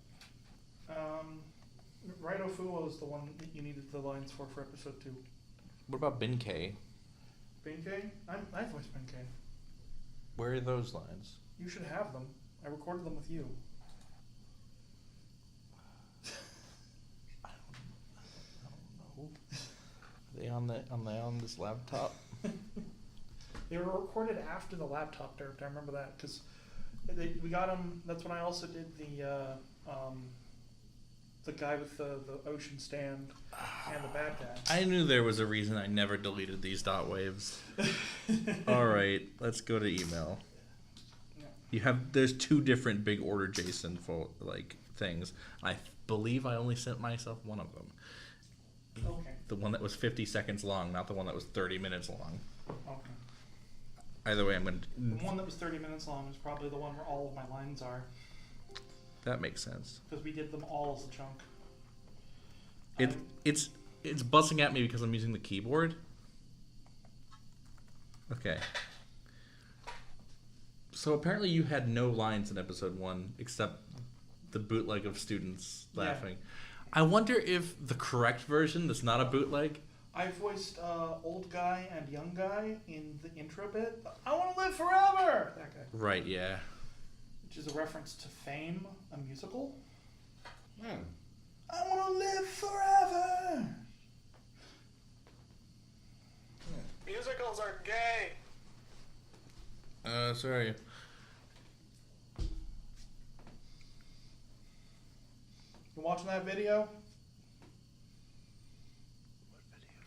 Raido Fua is the one that you needed the lines for episode 2. What about Benkei? Benkei? I voiced Benkei. Where are those lines? You should have them. I recorded them with you. I don't know. Are they on this laptop? They were recorded after the laptop dirt. I remember that because we got them. That's when I also did the guy with the ocean stand and the bad guy. I knew there was a reason I never deleted these dot waves. All right, let's go to email. Yeah. There's 2 different big order JSON for things. I believe I only sent myself one of them. Okay. The one that was 50 seconds long, not the one that was 30 minutes long. Okay. Either way, I'm going to... The one that was 30 minutes long is probably the one where all of my lines are. That makes sense. Because we did them all as a chunk. It's buzzing at me because I'm using the keyboard. Okay. So apparently you had no lines in episode 1 except the bootleg of students laughing. Yeah. I wonder if the correct version that's not a bootleg... I voiced old guy and young guy in the intro bit. I want to live forever! That guy. Right, yeah. Which is a reference to Fame, a musical. Hmm. I want to live forever! Musicals are gay! Sorry. You watching that video?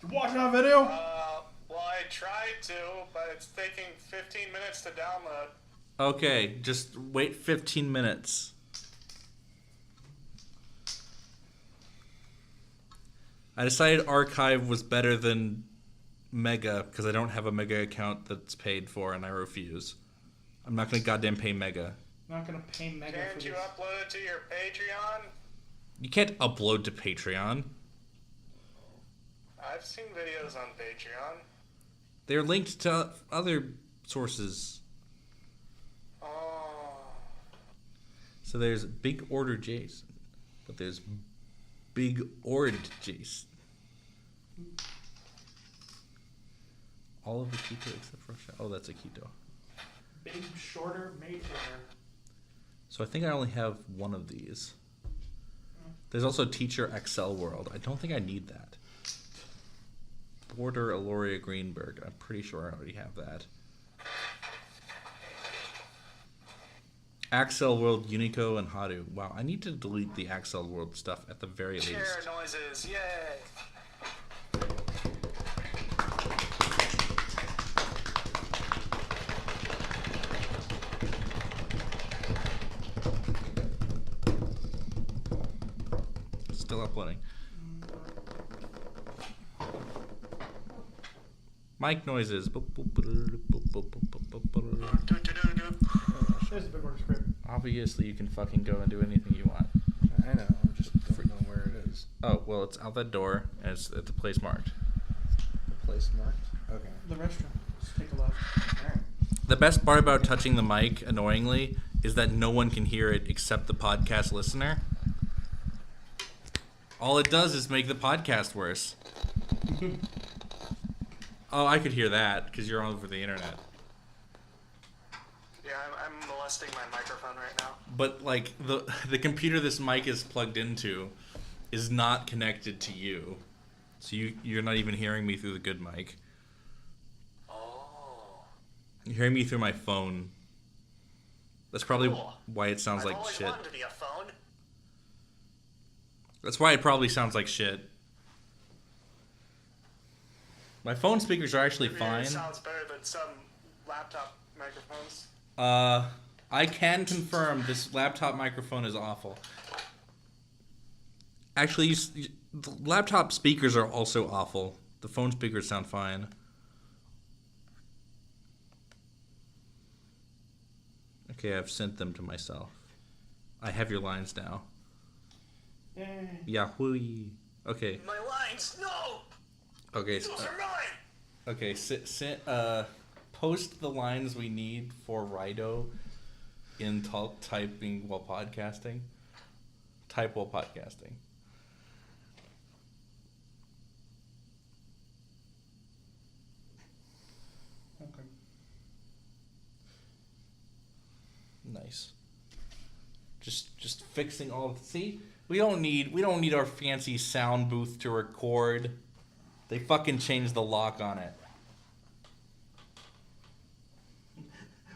You watching that video? Well, I tried to, but it's taking 15 minutes to download. Okay, just wait 15 minutes. I decided Archive was better than Mega because I don't have a Mega account that's paid for and I refuse. I'm not going to goddamn pay Mega. I'm not going to pay Mega Can't for you this. upload it to your Patreon? You can't upload to Patreon. I've seen videos on Patreon. They're linked to other sources. Oh. So there's Big Order Jason, but there's Big Ord Jason. All of the Keto except for oh, that's a Keto. Big, shorter, major. So I think I only have one of these. There's also Teacher Excel World. I don't think I need that. Border Aloria Greenberg. I'm pretty sure I already have that. Axel World, Unico, and Haru. Wow, I need to delete the Axel World stuff at the very least. Chair noises, yay! Still uploading. Mic noises. There's a big order script. Obviously, you can fucking go and do anything you want. I know, I just don't know where it is. Oh, well, it's out that door, and it's at the place marked. The place marked? Okay. The restroom. Just take a left. Alright. The best part about touching the mic, annoyingly, is that no one can hear it except the podcast listener. All it does is make the podcast worse. Oh, I could hear that, because you're all over the internet. Yeah, I'm molesting my microphone right now. But, like, the computer this mic is plugged into is not connected to you. So you're not even hearing me through the good mic. Oh. You're hearing me through my phone. That's probably Cool. why it sounds I've like always shit. wanted to be a phone. That's why it probably sounds like shit. My phone speakers are actually Maybe fine. It sounds better than some laptop microphones. I can confirm this laptop microphone is awful. Actually, The laptop speakers are also awful. The phone speakers sound fine. Okay, I've sent them to myself. I have your lines now. Yay. Yahoo! Okay. My lines, no! Okay. Those are mine! Okay. Post the lines we need for Rido in typing while podcasting. Type while podcasting. Okay. Nice. Just fixing all of see? We don't need our fancy sound booth to record. They fucking changed the lock on it.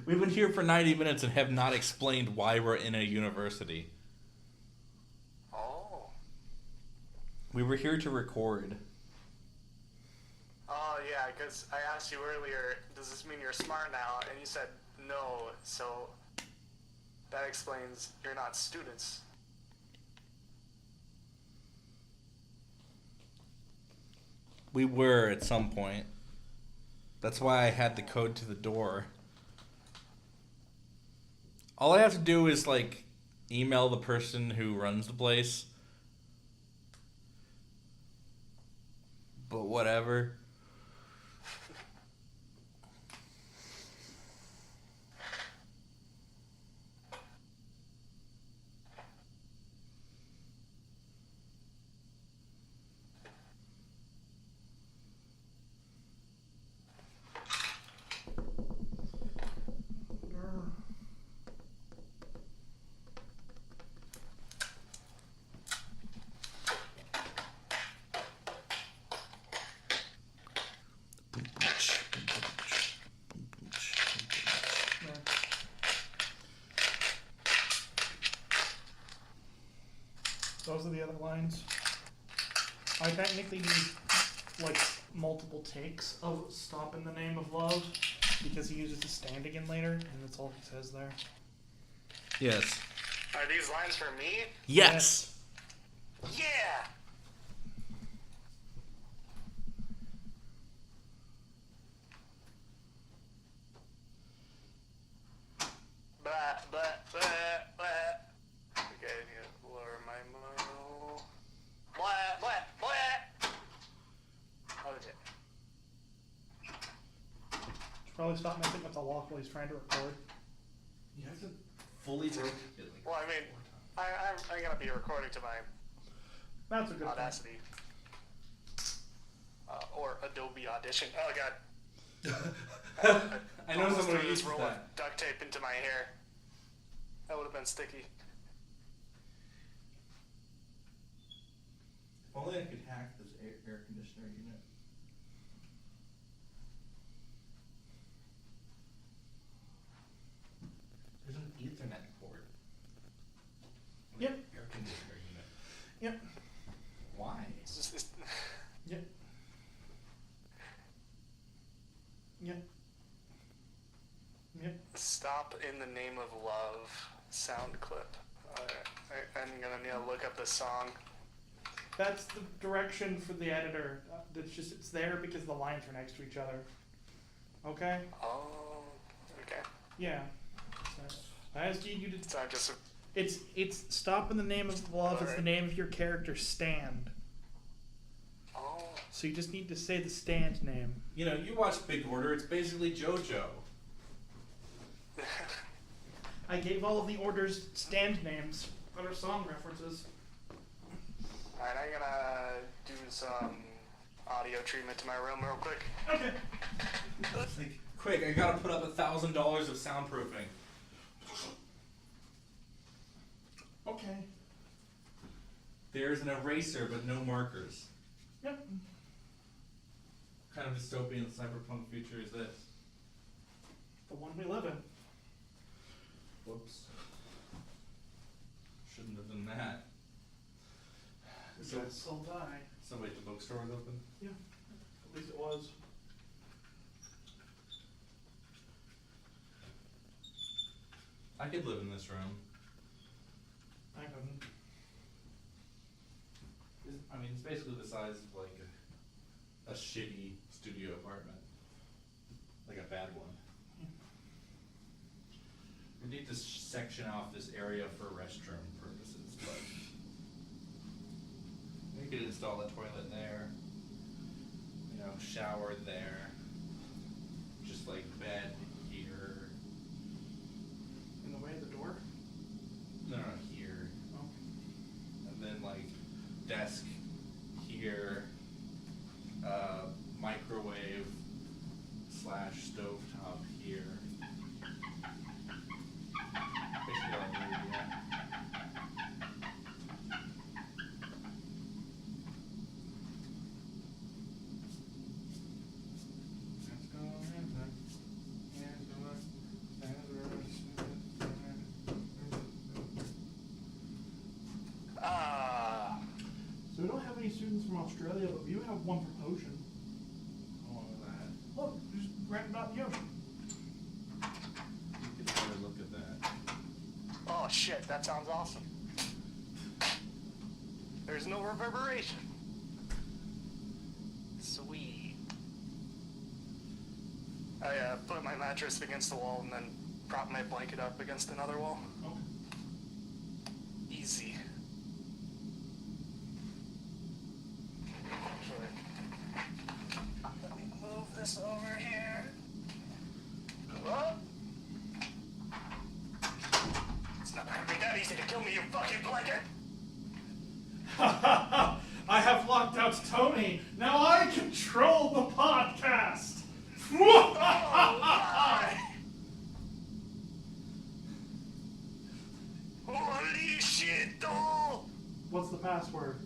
We've been here for 90 minutes and have not explained why we're in a university. Oh. We were here to record. Oh, yeah, because I asked you earlier, does this mean you're smart now? And you said no, so that explains you're not students. We were at some point. That's why I had the code to the door. All I have to do is, like, email the person who runs the place. But whatever. Those are the other lines. I technically need like multiple takes of "Stop in the Name of Love" because he uses the stand again later, and that's all he says there. Yes. Are these lines for me? Yes. Yeah! Blah, blah, blah, blah. Okay, I need to lower my mo. Blah, blah, blah. Okay. Should probably stop messing with the lock while he's trying to record. You have to fully rotate it. Well, I mean, I'm gonna be recording to my That's a good Audacity. Or Adobe Audition. Oh god. I know almost someone threw who this uses roll that. of duct tape into my hair. That would have been sticky. If only I could hack this air conditioner unit. There's an Ethernet port. Yep. Air conditioner unit. Yep. Why? Yep. Yep. Yep. Stop in the Name of Love sound clip. I'm gonna need to look up the song. That's the direction for the editor. It's there because the lines are next to each other. Okay? Oh, okay. Yeah. So, I asked you to. So I'm just. It's "Stop in the Name of Love" is the name of your character stand. Oh. So you just need to say the stand name. You know, you watch Big Order, it's basically JoJo. I gave all of the orders stand names that are song references. Alright, I'm gonna do some audio treatment to my room real quick. Okay. Like, quick, I gotta put up $1,000 of soundproofing. Okay. There's an eraser, but no markers. Yep. What kind of dystopian cyberpunk future is this? The one we live in. Whoops. Shouldn't have done that. So still die. So wait, the bookstore was open? Yeah. At least it was. I could live in this room. I couldn't. I mean, mean, it's basically the size of like a shitty studio apartment, like a bad one. We need to section off this area for restroom purposes, but we could install a toilet there, you know, shower there, just like bed here. In the way of the door? No, here. Oh. And then like desk here, microwave / stovetop here. Basically all I need, yeah. So we don't have any students from Australia, but we do have one from Ocean. How long is that? Look, just right about the ocean. You can have a look at that. Oh shit, that sounds awesome. There's no reverberation. Sweet. I put my mattress against the wall and then prop my blanket up against another wall. Okay. Easy. Let me move this over here. Whoa. It's not gonna be that easy to kill me, you fucking blanket! I have locked out Toni. Now I control the podcast. Holy shit, What's the password?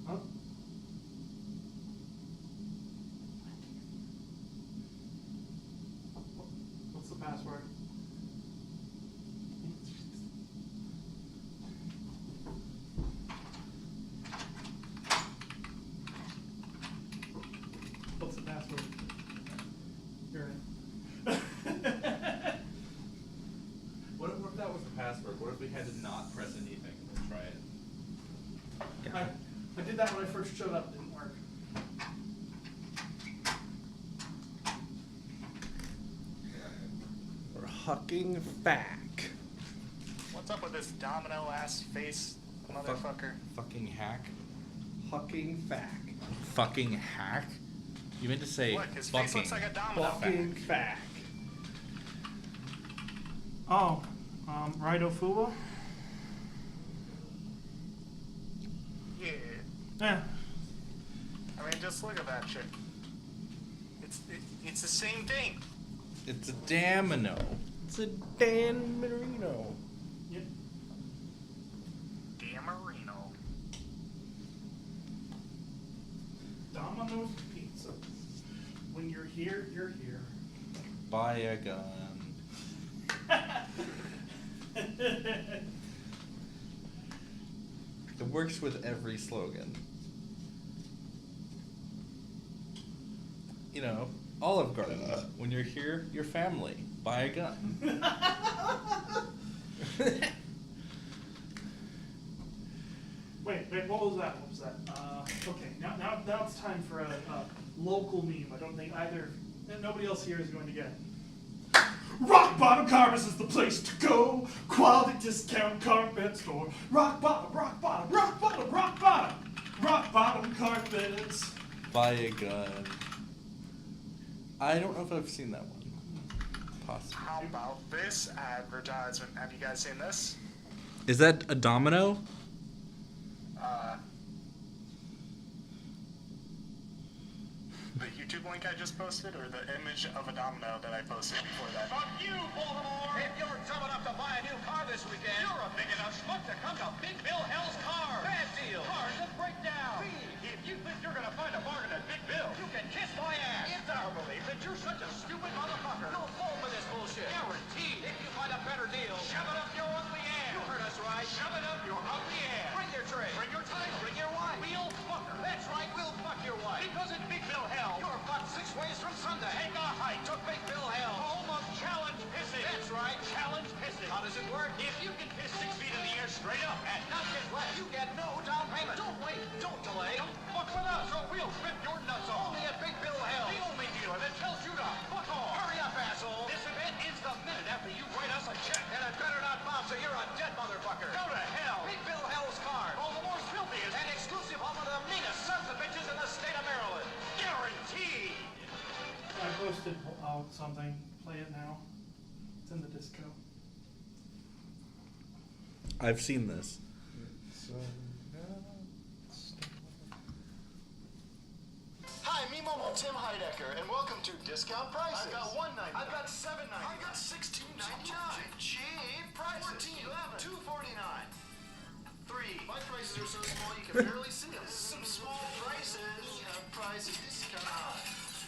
Huh? What's the password? What's the password? You're in. What if that was the password? What if we had to not press anything and then try it? I did that when I first showed up. It didn't work. We're hucking back. What's up with this domino ass face motherfucker? Fucking hack. Hucking back. Fucking hack? You meant to say Look, his fucking. face looks like a domino. Fucking back. Oh, Raido Fuba? Yeah. Yeah. I mean, just look at that shit. It's the same thing. It's a domino. It's a Dan Marino. Yep. Dan Marino. Domino's Pizza. When you're here, you're here. Buy a gun. It works with every slogan. You know, Olive Garden. When you're here, your family. Buy a gun. Wait, what was that? What was that? Okay, now it's time for a local meme. I don't think nobody else here is going to get it. Rock Bottom Carpets is the place to go. Quality discount carpet store. Rock bottom, rock bottom, rock bottom, rock bottom. Rock Bottom Carpets. Buy a gun. I don't know if I've seen that one. Possibly. How about this advertisement? Have you guys seen this? Is that a domino? The YouTube link I just posted, or the image of a domino that I posted before that? Fuck you, Baltimore! If you're dumb enough to buy a new car this weekend, you're a big enough schmuck to come to Big Bill Hell's Car. Bad deal. Cars that break down. B, if you think you're gonna find a bargain at Big Bill, you can kiss my ass. It's our belief that you're such a stupid motherfucker. You'll fall for this bullshit. Guaranteed. If you find a better deal, shove it up your ugly ass. You heard us right. Shove it up your ugly ass. Bring your tray. Bring your title. Bring your wife. We'll fuck her. That's right. We'll fuck your wife. Because at Big Bill Hell, you're fucked 6 ways from Sunday. Take a hike to Big Bill Hell, home of challenge pissing. That's right, challenge pissing. How does it work? If you can piss 6 feet in the air straight up and not get wet, you get no down payment posted something. Play it now. It's in the disco. I've seen this. Hi, me Momo, Tim Heidecker, and welcome to Discount Prices. I've got $1.99. I've got $7.99. I've got $16.99. Cheap prices. $14.11. $2.49. 3. My prices are so small you can barely see them. Some small prices. Prices discount.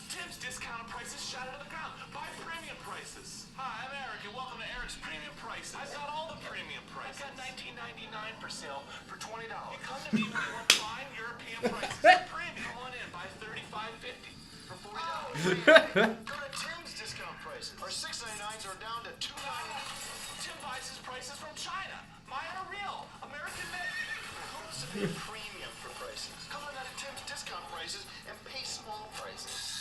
Tim's discounted prices shot into the ground. Buy premium prices. Hi, I'm Eric, and welcome to Eric's Premium Prices. I've got all the premium prices. I've got $19.99 for sale for $20. You come to me when you want fine European prices. Premium. Come on in, buy $35.50 for $40. Go to Tim's discount prices. Our $6.99s are down to $2.99. Tim buys his prices from China. Mine are real, American made. Who wants to pay a premium for prices? Come on out to Tim's discount prices and pay small prices.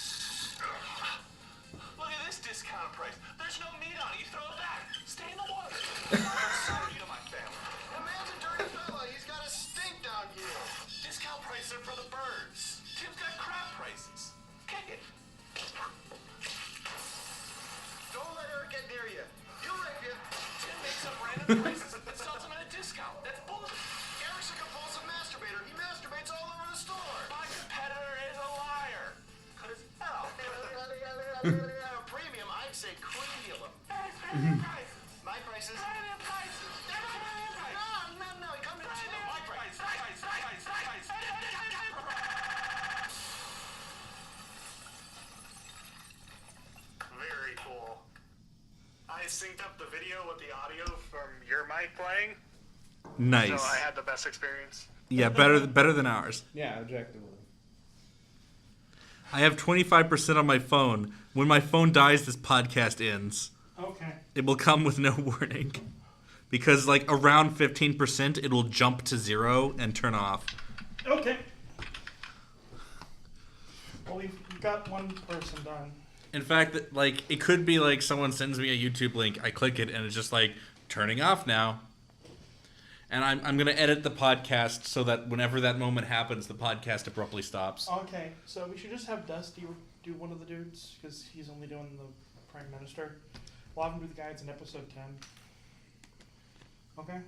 Look at this discounted price. There's no meat on it. You throw it back. Stay in the water. I'm sorry to my family. The man's a dirty fella. He's got a stink down here. Discount prices are for the birds. Tim's got crab prices. Kick it. Don't let Eric get near you. He'll rape you. Tim makes up random prices and sells them at a discount. That's bullshit. Eric's a compulsive masturbator. He masturbates all over the store. My competitor is a liar. Cause hell. Premium, I'd say cremulum. Premium prices. My prices. Premium prices. Premium prices. No, come to Tim. My price. Very cool. I synced up the video with the audio from your mic playing, Nice. so I had the best experience. Yeah, better than ours. Yeah, objectively. I have 25% on my phone. When my phone dies, this podcast ends. Okay. It will come with no warning. Because, like, around 15%, it will jump to 0 and turn off. Okay. Well, we've got one person done. In fact, like, it could be like someone sends me a YouTube link, I click it, and it's just like, turning off now. And I'm going to edit the podcast so that whenever that moment happens, the podcast abruptly stops. Okay, so we should just have Dusty do one of the dudes, because he's only doing the Prime Minister. We'll have him do the guides in episode 10. Okay?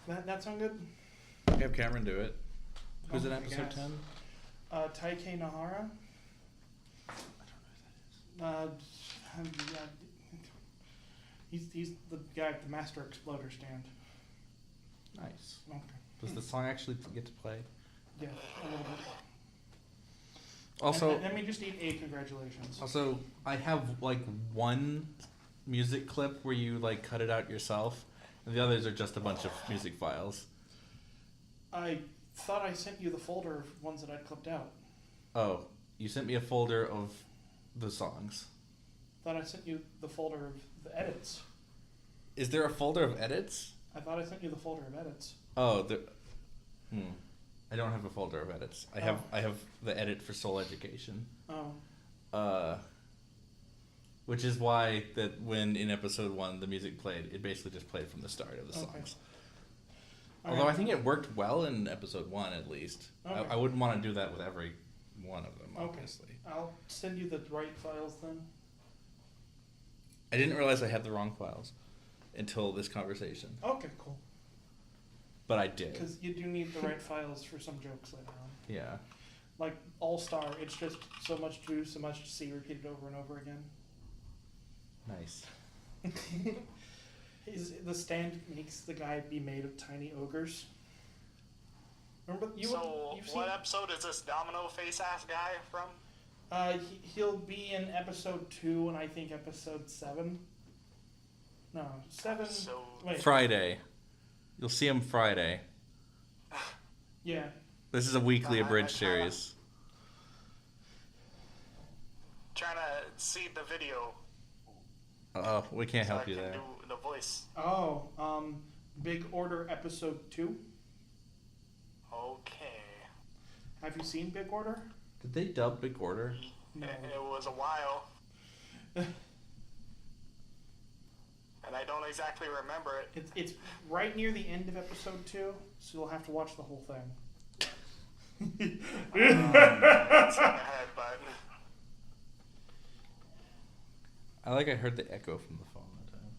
That sound good? Have Cameron do it. Who's in I episode guess. 10? Taike Nahara. He's the guy at the Master Exploder stand. Nice. Okay. Does the song actually get to play? Yeah, a little bit. Also, and we just need a congratulations. Also, I have like one music clip where you like cut it out yourself, and the others are just a bunch of music files. I thought I sent you the folder of ones that I'd clipped out. Oh, you sent me a folder of the songs. Thought I sent you the folder of the edits. Is there a folder of edits? I thought I sent you the folder of edits. Oh, I don't have a folder of edits. I have the edit for Soul Education. Oh. Which is why that when in episode 1 the music played, it basically just played from the start of the songs. Okay. Although Alright. I think it worked well in episode 1 at least. Okay. I wouldn't want to do that with every one of them, obviously. I'll send you the right files then. I didn't realize I had the wrong files until this conversation. Okay, cool. But I did. Because you do need the right files for some jokes later on. Yeah. Like All Star, it's just so much to do, so much to see repeated over and over again. Nice. The stand makes the guy be made of tiny ogres. Remember you've seen, what episode is this domino face ass guy from? He'll be in episode 2 and I think episode 7. No, 7. Wait. Friday. You'll see him Friday. Yeah. This is a weekly abridged series. Trying to see the video. Oh, we can't so help I you can there. do the voice. Oh, Big Order episode 2. Okay. Have you seen Big Order? Did they dub Big Order? No. It was a while. And I don't exactly remember it. It's right near the end of episode 2, so you'll have to watch the whole thing. It's in my head, but I heard the echo from the phone that time.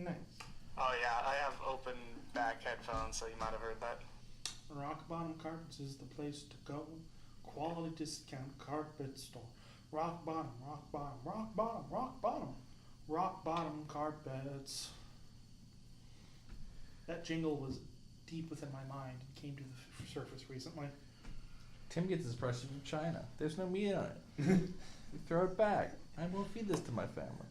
Nice. Oh yeah, I have open back headphones, so you might have heard that. Rock Bottom Carpets is the place to go. Quality discount carpet store. Rock Bottom, Rock Bottom, Rock Bottom, Rock Bottom. Rock Bottom Carpets. That jingle was deep within my mind and came to the surface recently. Tim gets his prices from China. There's no meat on it. We throw it back. I won't feed this to my family.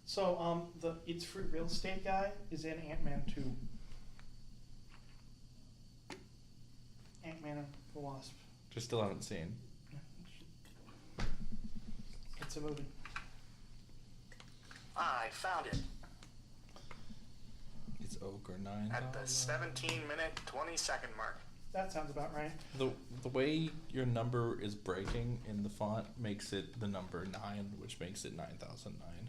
So, the It's Free Real Estate guy is in Ant-Man 2. Ant-Man and the Wasp. Just still haven't seen. It's a movie. I found it. It's Ogre 9. At the 17-minute, 20-second mark. That sounds about right. The way your number is breaking in the font makes it the number 9, which makes it 9009.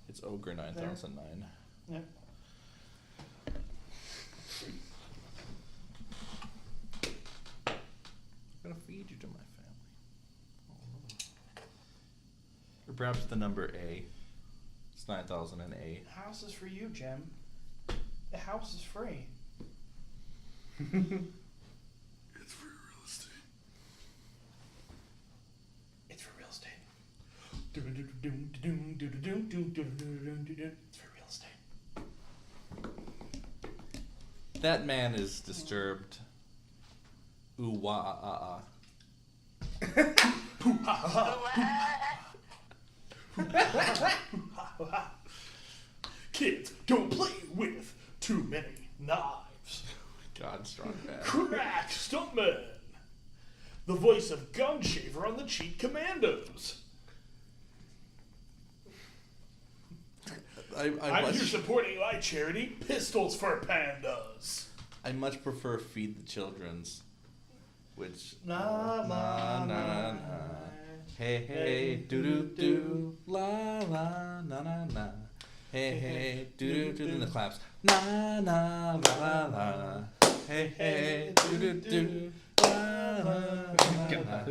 It's Ogre 9009. Yep. I'm gonna feed you to my family. Or perhaps the number A. It's 9008. House is for you, Jim. The house is free. It's for real estate. It's for real estate. It's for real estate. That man is disturbed. Ooh wah ah Kids, don't play with too many knives. God, strong bad. Crack Stuntman. The voice of Gunshaver on the Cheat Commandos. I'm here supporting my charity, Pistols for Pandas. I much prefer Feed the Children's, which La la na na. Hey hey doo doo doo la la na na na. Hey hey doo doo doo the claps. Na na la la la. Hey hey doo doo doo la la la.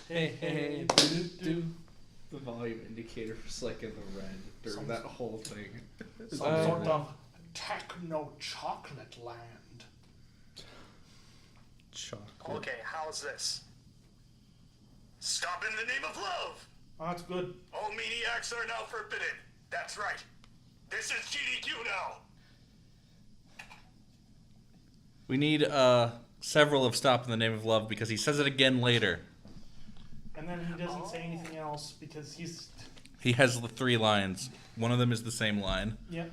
Hey hey doo doo doo. The volume indicator was like in the red during that whole thing. Some sort of techno chocolate land. Chocolate. Okay, how's this? Stop in the name of love! Oh, that's good. All maniacs are now forbidden. That's right. This is GDQ now. We need several of Stop in the Name of Love because he says it again later. And then he doesn't say anything else because he's... He has the 3 lines. One of them is the same line. Yep.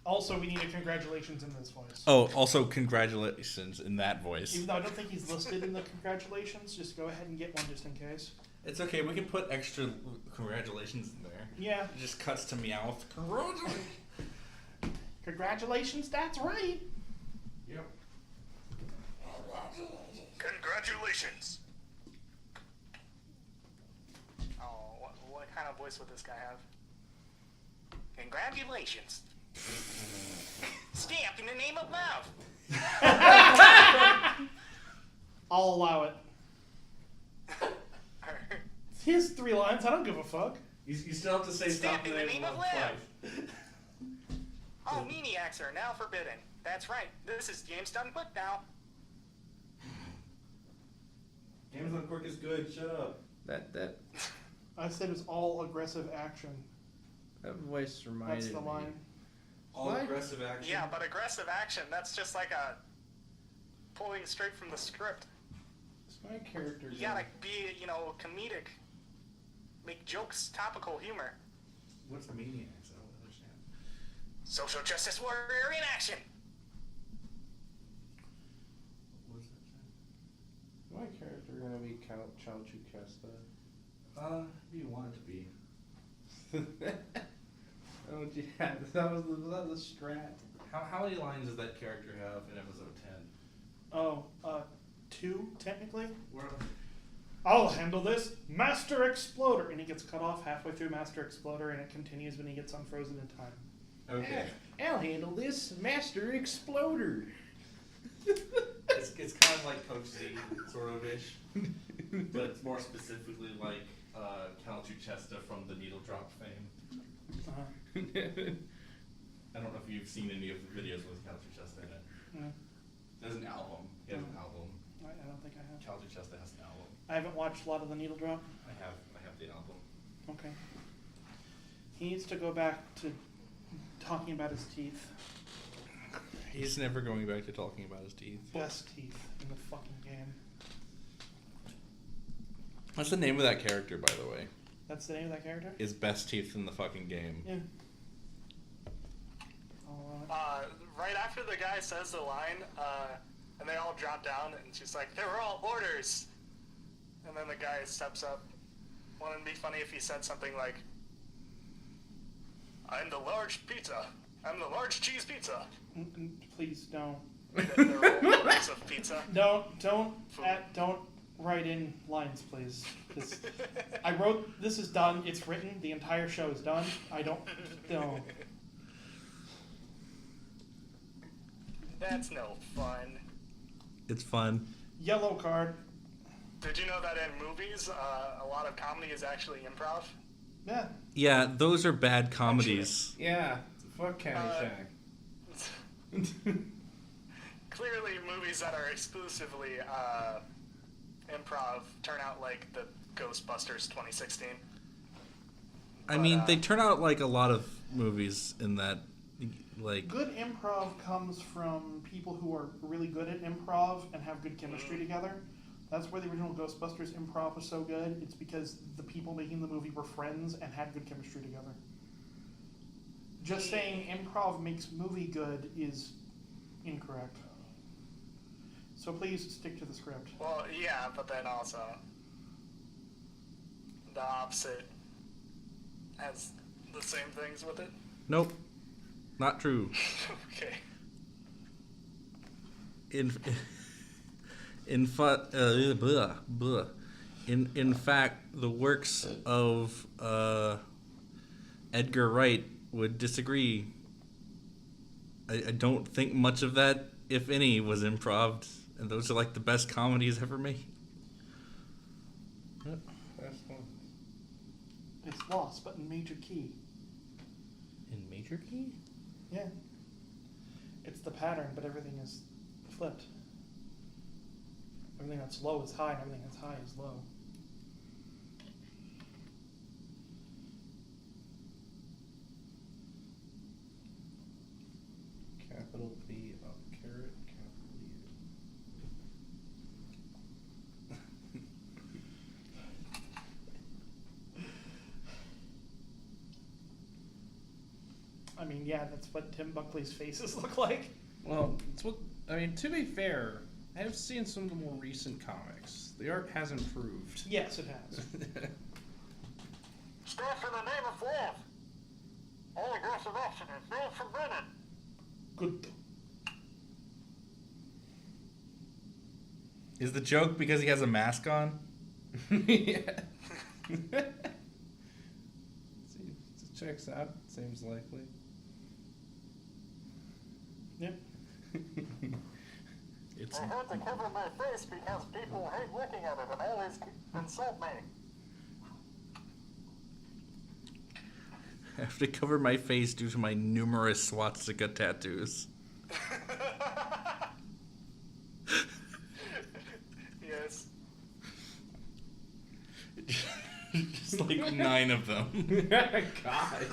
Also, we need a congratulations in this voice. Oh, also congratulations in that voice. Even though I don't think he's listed in the congratulations, just go ahead and get one just in case. It's okay, we can put extra congratulations in there. Yeah. It just cuts to Meowth. Congratulations, that's right. Yep. Congratulations. Oh, what kind of voice would this guy have? Congratulations. Stamped in the name of love. I'll allow it. He has 3 lines, I don't give a fuck. You still have to say Stamped in the name of love. All maniacs are now forbidden. That's right. This is James Dunn Quick now. Amazon Quick is good. Shut up. That I said it's all aggressive action. voice reminded That's the me. line. All aggressive action. Yeah, but aggressive action, that's just like a pulling straight from the script. It's my character. You gotta be, comedic. Make jokes, topical humor. What's the maniacs? I don't understand. Social justice warrior in action. What's that say? My character gonna be Count Chauchu Kesta. You want it to be. Oh yeah, that was the strat. How many lines does that character have in episode 10? Oh, 2, technically? Where, I'll handle this, Master Exploder! And he gets cut off halfway through Master Exploder, and it continues when he gets unfrozen in time. Okay. I'll handle this, Master Exploder. It's kind of like Coach Z, sort of ish. but it's more specifically like Cal Chesta from the Needle Drop fame. I don't know if you've seen any of the videos with Cal Chesta in it. No. There's an album. He has an album. I don't think I have. Cal Chesta has an album. I haven't watched a lot of the Needle Drop. I have the album. Okay. He needs to go back to talking about his teeth. He's never going back to talking about his teeth. Best teeth in the fucking game. What's the name of that character, by the way? That's the name of that character? Is best teeth in the fucking game. Yeah. Right after the guy says the line, and they all drop down, and she's like, "They were all orders." And then the guy steps up. Wouldn't it be funny if he said something like, "I'm the large pizza. I'm the large cheese pizza." Please don't. They're all orders of pizza. Don't write in lines, please. I wrote. This is done. It's written. The entire show is done. I don't. No. That's no fun. It's fun. Yellow card. Did you know that in movies, a lot of comedy is actually improv? Yeah. Yeah, those are bad comedies. Yeah, fuck Caddyshack. Clearly, movies that are exclusively improv turn out like the Ghostbusters 2016. I mean, they turn out like a lot of movies in that, like... Good improv comes from people who are really good at improv and have good chemistry together. That's where the original Ghostbusters improv was so good. It's because the people making the movie were friends and had good chemistry together. Just saying improv makes movie good is incorrect. So please stick to the script. Well, yeah, but then also the opposite has the same things with it. Nope. Not true. Okay. In fact, the works of Edgar Wright would disagree. I don't think much of that, if any, was improv, and those are like the best comedies ever made. That's one. It's lost, but in major key. In major key? Yeah. It's the pattern, but everything is flipped. Everything that's low is high, and everything that's high is low. Capital B up caret, capital U. I mean, yeah, that's what Tim Buckley's faces look like. Well, it's what I mean. To be fair, I have seen some of the more recent comics. The art has improved. Yes, it has. Stand for the name of love. All aggressive action is not forbidden. Good. Is the joke because he has a mask on? Yeah. See, it checks out. Seems likely. Yep. It's I had to cover my face because people hate looking at it and always insult me. I have to cover my face due to my numerous swastika tattoos. Yes. Just like 9 of them. God.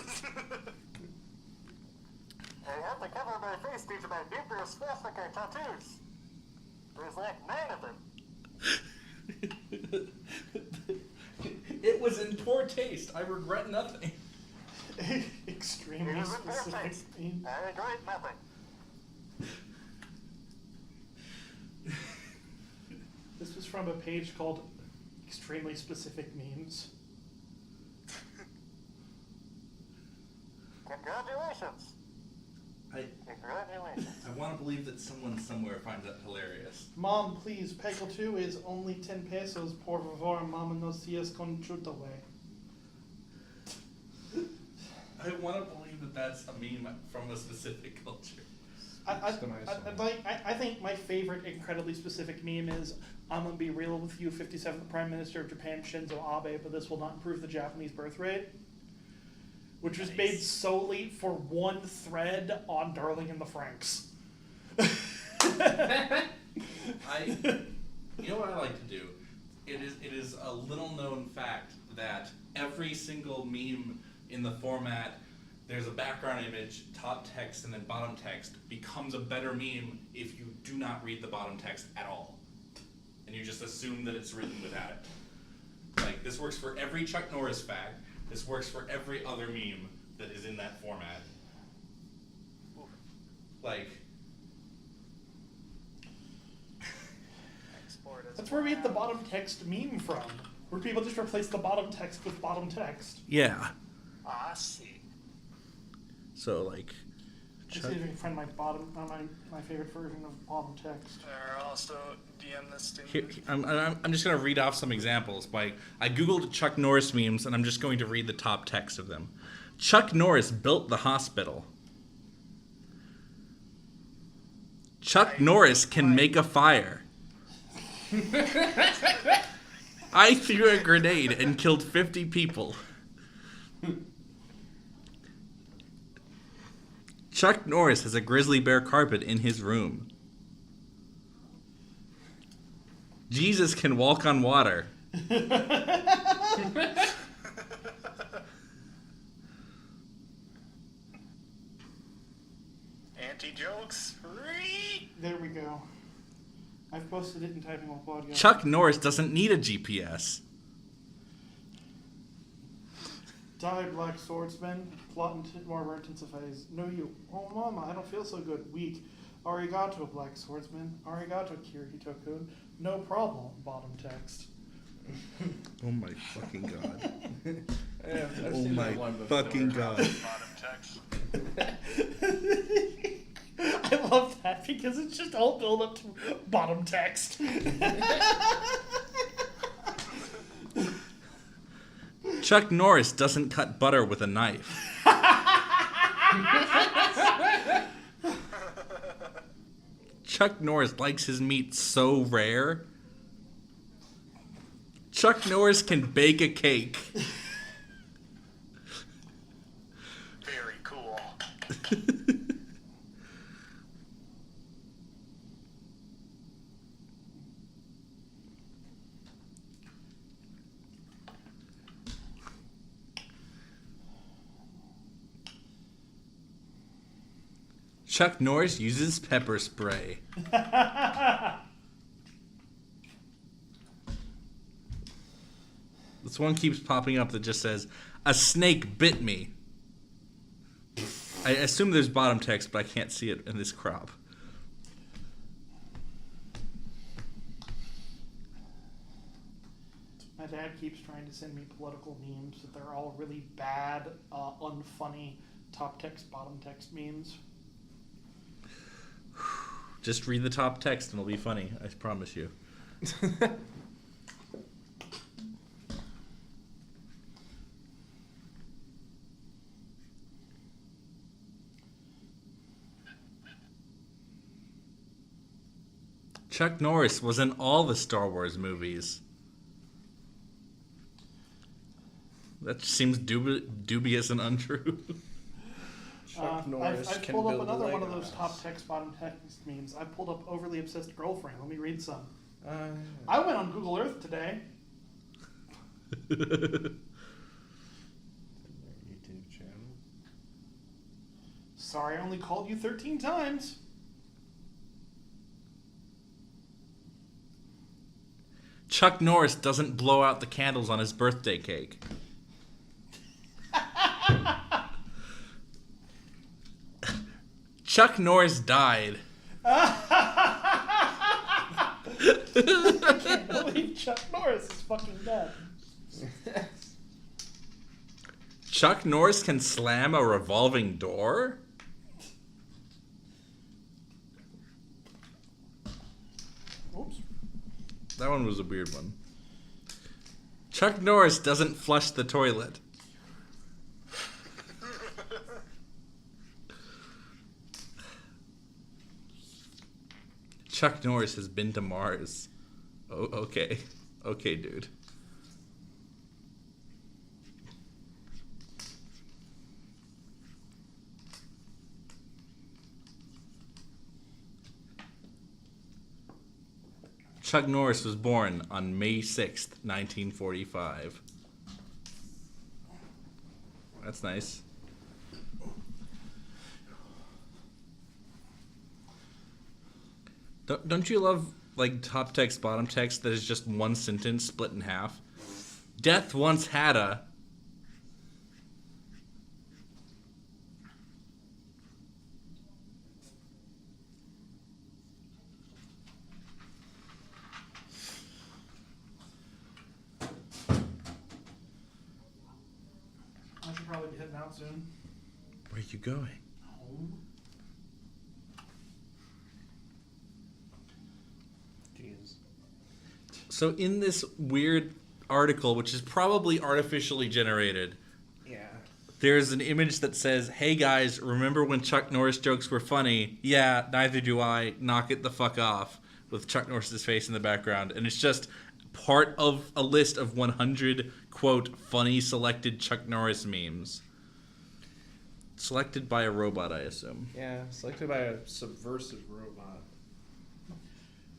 I had to cover my face due to my numerous swastika tattoos. There's like 9 of them. It was in poor taste. I regret nothing. Extremely It is in specific. taste. Meme. I regret nothing. This was from a page called Extremely Specific Memes. Congratulations. Congratulations. I want to believe that someone somewhere finds that hilarious. Mom, please, Peggle 2 is only 10 pesos. Por favor, mama no seas conchutaway. I want to believe that that's a meme from a specific culture. I think my favorite incredibly specific meme is, I'm going to be real with you, 57th Prime Minister of Japan, Shinzo Abe, but this will not improve the Japanese birth rate. Which was made solely for one thread on Darling in the Franxx. You know what I like to do? It is a little known fact that every single meme in the format, there's a background image, top text, and then bottom text, becomes a better meme if you do not read the bottom text at all. And you just assume that it's written without it. Like, this works for every Chuck Norris fact. This works for every other meme that is in that format. Like... That's where we get the bottom text meme from, where people just replace the bottom text with bottom text. Yeah. I see. So like. Just see if you can find my favorite version of bottom text. Or also DM this to Here, I'm just going to read off some examples. I googled Chuck Norris memes, and I'm just going to read the top text of them. Chuck Norris built the hospital. Chuck Norris can make a fire. I threw a grenade and killed 50 people. Chuck Norris has a grizzly bear carpet in his room. Jesus can walk on water. Anti-jokes. There we go. I've posted it in Typing While Audio. Chuck Norris doesn't need a GPS. Die, Black Swordsman. Plot more intensifies. No, you. Oh, Mama, I don't feel so good. Weak. Arigato, Black Swordsman. Arigato, Kirihito-kun. No problem. Bottom text. Oh my fucking god. I've Oh seen my that one before. fucking god. Bottom text. I love that because it's just all build up to bottom text. Chuck Norris doesn't cut butter with a knife. Chuck Norris likes his meat so rare. Chuck Norris can bake a cake. Very cool. Chuck Norris uses pepper spray. This one keeps popping up that just says, "A snake bit me." I assume there's bottom text, but I can't see it in this crop. My dad keeps trying to send me political memes that they're all really bad, unfunny top text, bottom text memes. Just read the top text and it'll be funny. I promise you. Chuck Norris was in all the Star Wars movies. That seems dubious and untrue. Chuck Norris I've can pulled up build a another one Lego of those house. top text, bottom text memes. I pulled up overly obsessed girlfriend. Let me read some. I went on Google Earth today. YouTube channel. Sorry, I only called you 13 times. Chuck Norris doesn't blow out the candles on his birthday cake. Chuck Norris died. I can't believe Chuck Norris is fucking dead. Chuck Norris can slam a revolving door? Oops. That one was a weird one. Chuck Norris doesn't flush the toilet. Chuck Norris has been to Mars. Oh, okay. Okay, dude. Chuck Norris was born on May 6th, 1945. That's nice. Don't you love, like, top text, bottom text that is just one sentence split in half? Death once had a... I should probably be heading out soon. Where are you going? Home. Jeez. So in this weird article, which is probably artificially generated, Yeah. there's an image that says, "Hey guys, remember when Chuck Norris jokes were funny? Yeah, neither do I. Knock it the fuck off." With Chuck Norris's face in the background. And it's just part of a list of 100, quote, funny selected Chuck Norris memes. Selected by a robot, I assume. Yeah, selected by a subversive robot.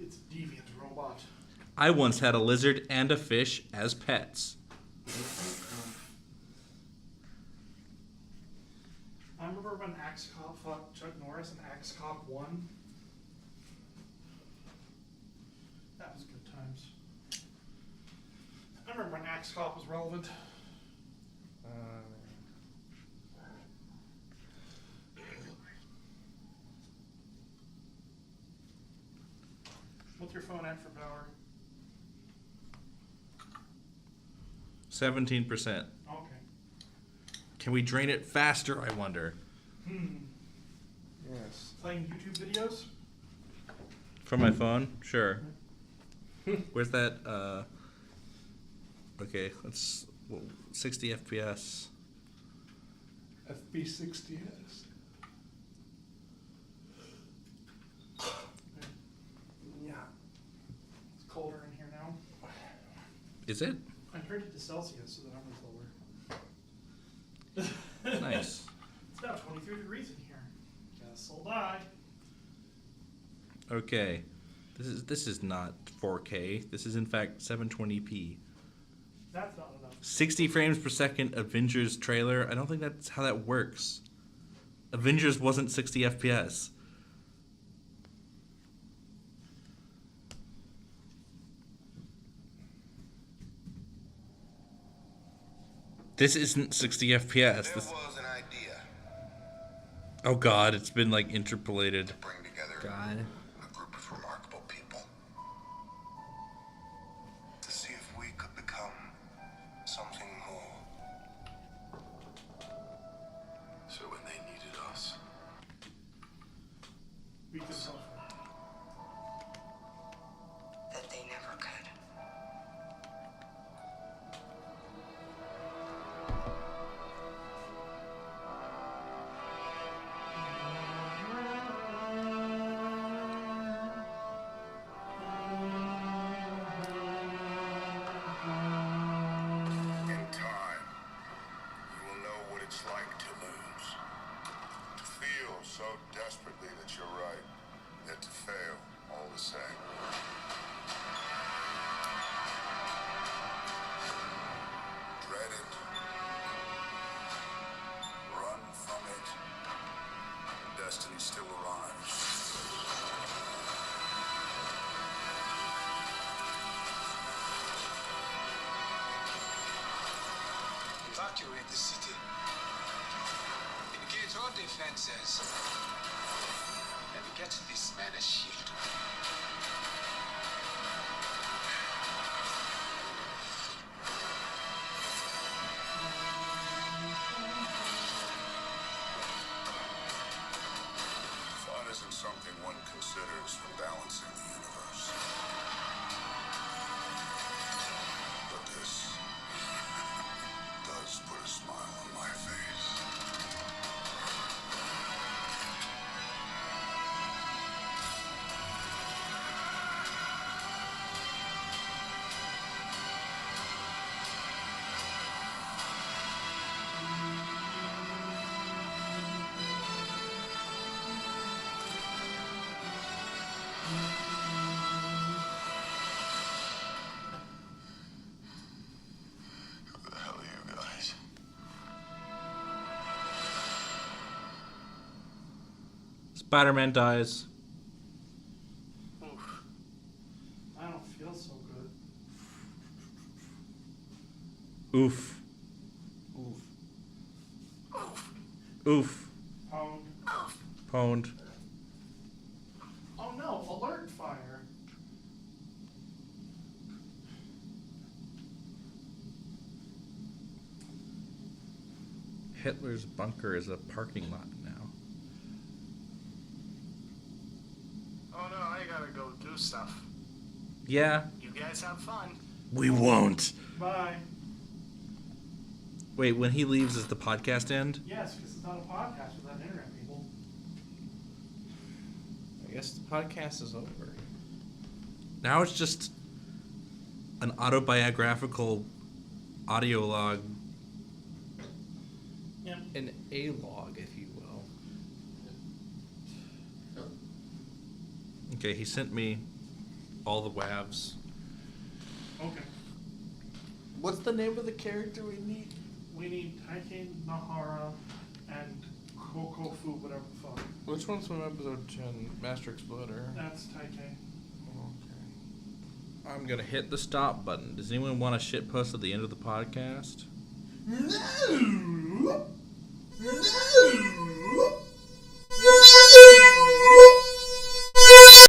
It's a deviant robot. I once had a lizard and a fish as pets. I remember when Axe Cop fought Chuck Norris and Axe Cop won. That was good times. I remember when Axe Cop was relevant. What's your phone at for power? 17%. Okay. Can we drain it faster, I wonder? Yes. Playing YouTube videos? From my phone? Sure. Where's that? Okay, let's... 60 FPS. FB60S. Yeah. It's colder in here now. Is it? I turned it to Celsius so the number's lower. Nice. It's about 23 degrees in here. Guess I'll die. Okay. This is not 4K. This is in fact 720p. That's not enough. 60 frames per second Avengers trailer. I don't think that's how that works. Avengers wasn't 60 FPS. This isn't 60 FPS. This... was an idea Oh god, it's been like interpolated. to bring together God. a group of remarkable people to see if we could become something more. So when they needed us, We could help. That they never could. in time, you will know what it's like to lose. To feel so desperately that you're right, yet to fail all the same. Dread it. Run from it. Destiny still arrives. Evacuate the city. Engage all defenses. And get this man a shield. Fun isn't something one considers for balancing the universe. But this does put a smile on my face. Spider-Man dies. Oof. I don't feel so good. Oof. Oof. Pwned. Pwned. Oh no, alert fire. Hitler's bunker is a parking lot now. Oh no, I gotta go do stuff. Yeah. You guys have fun. We won't. Bye. Wait, when he leaves, does the podcast end? Yes, because it's not a podcast without internet people. I guess the podcast is over. Now it's just an autobiographical audio log. Yep. An A-log, if you will. Okay, he sent me all the WAVs. Okay. What's the name of the character we need? We need Taike Nahara and Kokofu, whatever the fuck. Which one's from episode 10? Master Exploder. That's Taike. Okay. I'm gonna hit the stop button. Does anyone want a shit post at the end of the podcast? No! No!